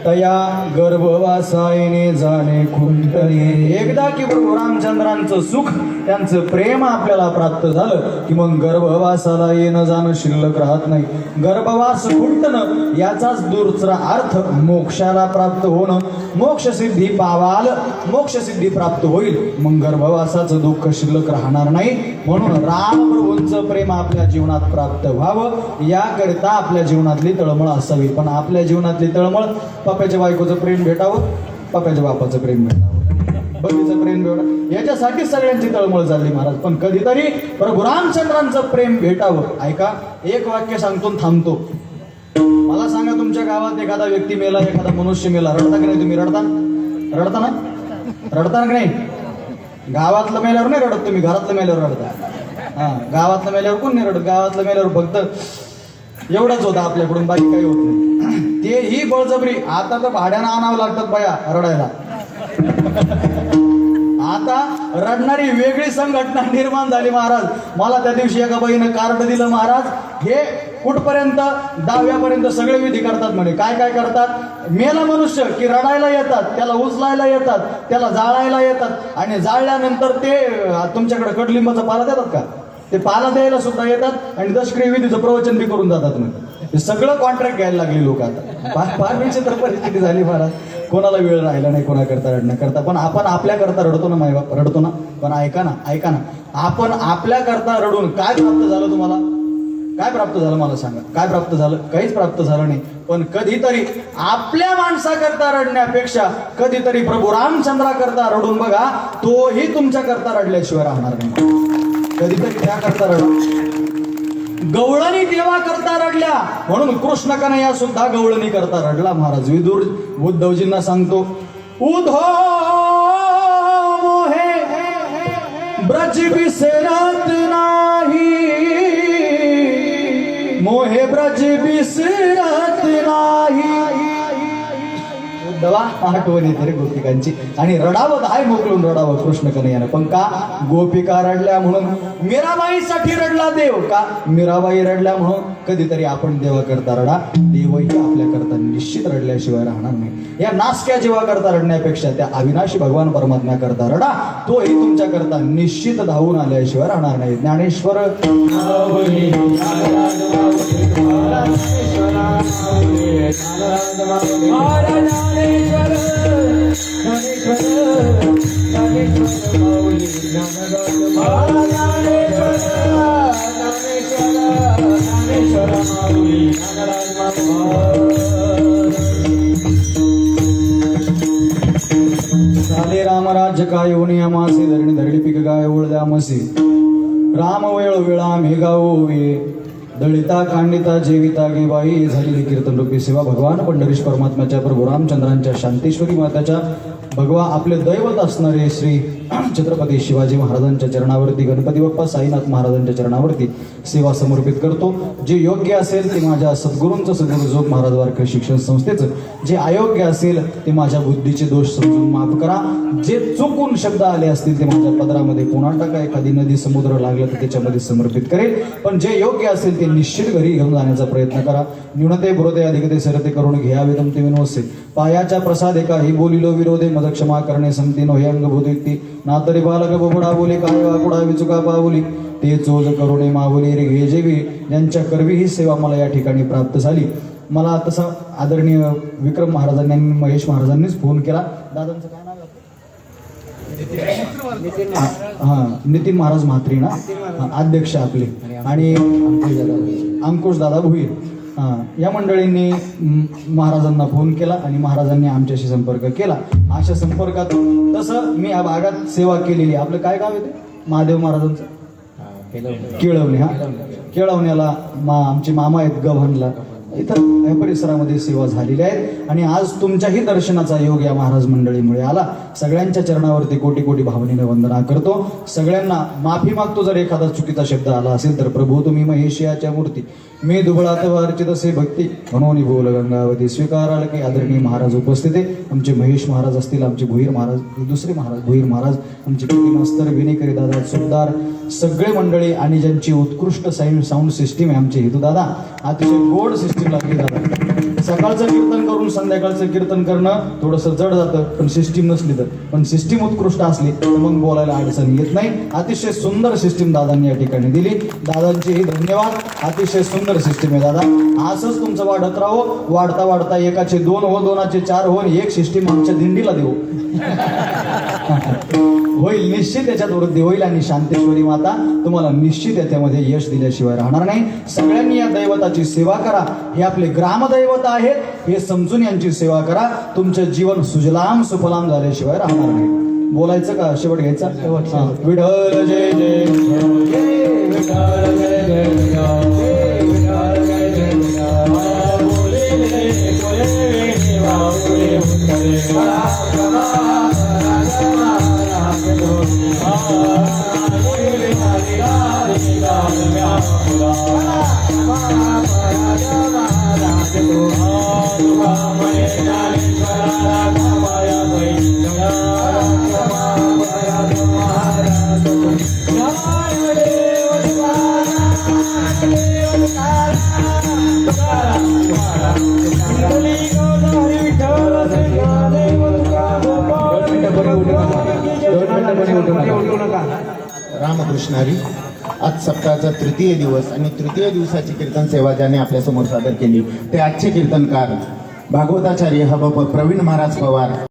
तया गर्भवासायने जाणे खुंटणे. एकदा की प्रभू रामचंद्रांचं सुख त्यांचं प्रेम आपल्याला प्राप्त झालं की मग गर्भवासाला येणं जाणं शिल्लक राहत नाही. गर्भवास खुंटणं याचाच दुसरा अर्थ मोक्षाला प्राप्त होणं. मोक्षसिद्धी पावाल मोक्षसिद्धी प्राप्त होईल मग गर्भवासाचं दुःख शिल्लक राहणार नाही. म्हणून रामप्रभूंचं प्रेम आपल्या जीवनात प्राप्त व्हावं याकरिता आपल्या जीवनातली तळमळ असावी. पण आपल्या जीवनातली तळमळ पप्याच्या बायकोचं प्रेम भेटावं, पप्याच्या बापाचं प्रेम भेटावं, बहिणीचं प्रेम भेटावं याच्यासाठी सगळ्यांची तळमळ चालली महाराज. पण कधीतरी प्रभू रामचंद्रांचं प्रेम भेटावं. ऐका, एक वाक्य सांगतो आणि थांबतो. मला सांगा, तुमच्या गावात एखादा व्यक्ती मेला, एखादा मनुष्य मेला, रडता की नाही तुम्ही? रडता ना? रडता की नाही? गावातलं मेल्यावर नाही रडत तुम्ही, घरातलं मेल्यावर रडता. हा, गावातलं मेल्यावर कोण नाही रडत. गावातलं मेल्यावर फक्त एवढंच होतं आपल्याकडून, बाकी काही होत नाही. ते ही बळजबरी. आता तर भाड्यानं आणावं लागतात बाया रडायला. आता रडणारी वेगळी संघटना निर्माण झाली महाराज. मला त्या दिवशी एका बाईनं कार्ड दिलं महाराज. हे कुठपर्यंत? 10व्यापर्यंत सगळे विधी करतात म्हणे. काय काय करतात? मेला मनुष्य की रडायला येतात, त्याला उचलायला येतात, त्याला जाळायला येतात आणि जाळल्यानंतर ते तुमच्याकडे कडलिंबाचा पाला देतात का? ते पाला द्यायला सुद्धा येतात आणि दशक्रिय विधीचं प्रवचन बी करून जातात. म्हणजे हे सगळं कॉन्ट्रॅक्ट घ्यायला लागले लोक. आता फार विचित्र परिस्थिती झाली महाराज. कोणाला वेळ राहिला नाही कोणाकरता रडण्याकरता. पण आपण आपल्याकरता रडतो ना मायबाप, रडतो ना. पण ऐका ना, आपण आपल्याकरता रडून काय प्राप्त झालं तुम्हाला? काय प्राप्त झालं मला सांगा? काय प्राप्त झालं? काहीच प्राप्त झालं नाही. पण कधीतरी आपल्या माणसाकरता रडण्यापेक्षा कधीतरी प्रभू रामचंद्राकरता रडून बघा, तोही तुमच्याकरता रडल्याशिवाय राहणार नाही. कधीतरी त्याकरता रडा. गवळणी देवा करता रडल्या म्हणून कृष्ण कन्हैया सुद्धा गवळणी करता रडला महाराज. विदुर उद्धवजींना सांगतो, उद्धव मोहे ब्रज विसरत नाही, मोहे ब्रज विसरत नाही. उद्धवा आठवण येते रे गोपिकांची. आणि रडावं हाय मोकळून रडावं कृष्ण कन्हैयानं. पण का? गोपिका रडल्या म्हणून. मीराबाईसाठी रडला देव का? मीराबाई रडल्या म्हणून. कधीतरी आपण देवा करता रडा. देवही आपल्या करता निश्चित रडल्याशिवाय राहणार नाही. या नासक्या जीवा करता रडण्यापेक्षा त्या अविनाशी भगवान परमात्म्या करता रडा, तोही तुमच्या करता निश्चित धावून आल्याशिवाय राहणार नाही. ज्ञानेश्वर झाले रामराज्य काय होणे अमासे, धरणी धरली पीक गाय ओळद्या मसी. राम वेळ वेळा मेघावो वे, दळिता कांडिता जेविता गे बाई. झालेली कीर्तन रूपी सेवा भगवान पंढरीश परमात्म्याच्या प्रभू रामचंद्रांच्या शांतेश्वरी माताच्या भगवा आपले दैवत असणारे श्री छत्रपती शिवाजी महाराजांच्या चरणावरती, गणपती बाप्पा साईनाथ महाराजांच्या चरणावरती सेवा समर्पित करतो. जे योग्य असेल ते माझ्या सद्गुरूंचं, सद्गुरू जोग महाराज वारकरी शिक्षण संस्थेचं, जे अयोग्य असेल ते माझ्या बुद्धीचे दोष समजून माफ करा. जे चुकून शब्द आले असतील ते माझ्या पदरामध्ये पुन्हा टाका. एखादी नदी समुद्र लागलं तर त्याच्यामध्ये समर्पित करेल, पण जे योग्य असेल ते निश्चित घरी घेऊन जाण्याचा प्रयत्न करा. न्यूनते बुरते अधिकते सरते करून घ्यावे तुमते विनोसे पायाच्या प्रसाद एका ही बोलिलो विरोधे मद क्षमा करणे संती नो हे अंगभूत व्यक्ती ना तरी बालक बोबडा बोली काय वाकुडा विचुका पावली ते चोज करुणे मावली रे घे जेवी. ज्यांच्या करवी ही सेवा मला या ठिकाणी प्राप्त झाली. मला तसा आदरणीय विक्रम महाराजांनी आणि महेश महाराजांनीच फोन केला. दादांचं काय नाव आहे? हा, नितीन महाराज म्हात्रे ना, अध्यक्ष आपले, आणि अंकुश दादा भुईर, या मंडळींनी महाराजांना फोन केला आणि महाराजांनी आमच्याशी संपर्क केला. अशा संपर्कात तसं मी या भागात सेवा केलेली. आपलं काय गाव आहे ते? महादेव महाराजांचं केळवणे. हा, केळवण्याला आमचे मामा आहेत गव्हाणला, इथं या परिसरामध्ये सेवा झालेली आहे. आणि आज तुमच्याही दर्शनाचा योग या महाराज मंडळीमुळे आला. सगळ्यांच्या चरणावरती कोटी कोटी भावनेने वंदना करतो. सगळ्यांना माफी मागतो जर एखादा चुकीचा शब्द आला असेल तर. प्रभू तुम्ही महेशियाच्या मूर्ती मी दुबळात वार्चित असे भक्ती म्हणून बोल गंगावती स्वीकाराल. की आदरणीय महाराज उपस्थित आहे. आमचे महेश महाराज असतील, आमचे भुईर महाराज, दुसरे महाराज भुईर महाराज, आमचे किती मास्तर, विनेकरी दादा, सुभदार, सगळे मंडळी, आणि ज्यांची उत्कृष्ट साऊंड सिस्टीम आहे आमचे हेतू दादा. अतिशय गोड सिस्टीम लागली दादा. सकाळचं कीर्तन करून संध्याकाळचं कीर्तन करणं थोडंसं जड जातं, पण सिस्टीम नसली तर. पण सिस्टीम उत्कृष्ट असली तर मग बोलायला अडचण येत नाही. अतिशय सुंदर सिस्टीम दादांनी या ठिकाणी दिली. दादांचेही धन्यवाद. अतिशय सुंदर सिस्टीम आहे दादा. असंच तुमचं वाढत राहो. वाढता वाढता एकाचे 2 हो, 2चे 4 हो, एक सिस्टीम आमच्या दिंडीला देऊ. होईल, निश्चित याच्यात वृद्धी होईल. आणि शांतेश्वरी माता तुम्हाला निश्चित याच्यामध्ये यश दिल्याशिवाय राहणार नाही. सगळ्यांनी या दैवताची सेवा करा. हे आपले ग्रामदैवत आहेत हे समजून यांची सेवा करा. तुमचं जीवन सुजलाम सुफलाम झाल्याशिवाय राहणार नाही. बोलायचं का शेवट घ्यायचा? विठ्ठल जय जय, विठ्ठल जय जय, विठ्ठल जय जय, रामकृष्णारी. आज सप्ताहाचा तृतीय दिवस आणि तृतीय दिवसाची कीर्तन सेवा ज्याने आपल्यासमोर सादर केली ते आजचे कीर्तनकार भागवताचार्य हबप प्रवीण महाराज पवार.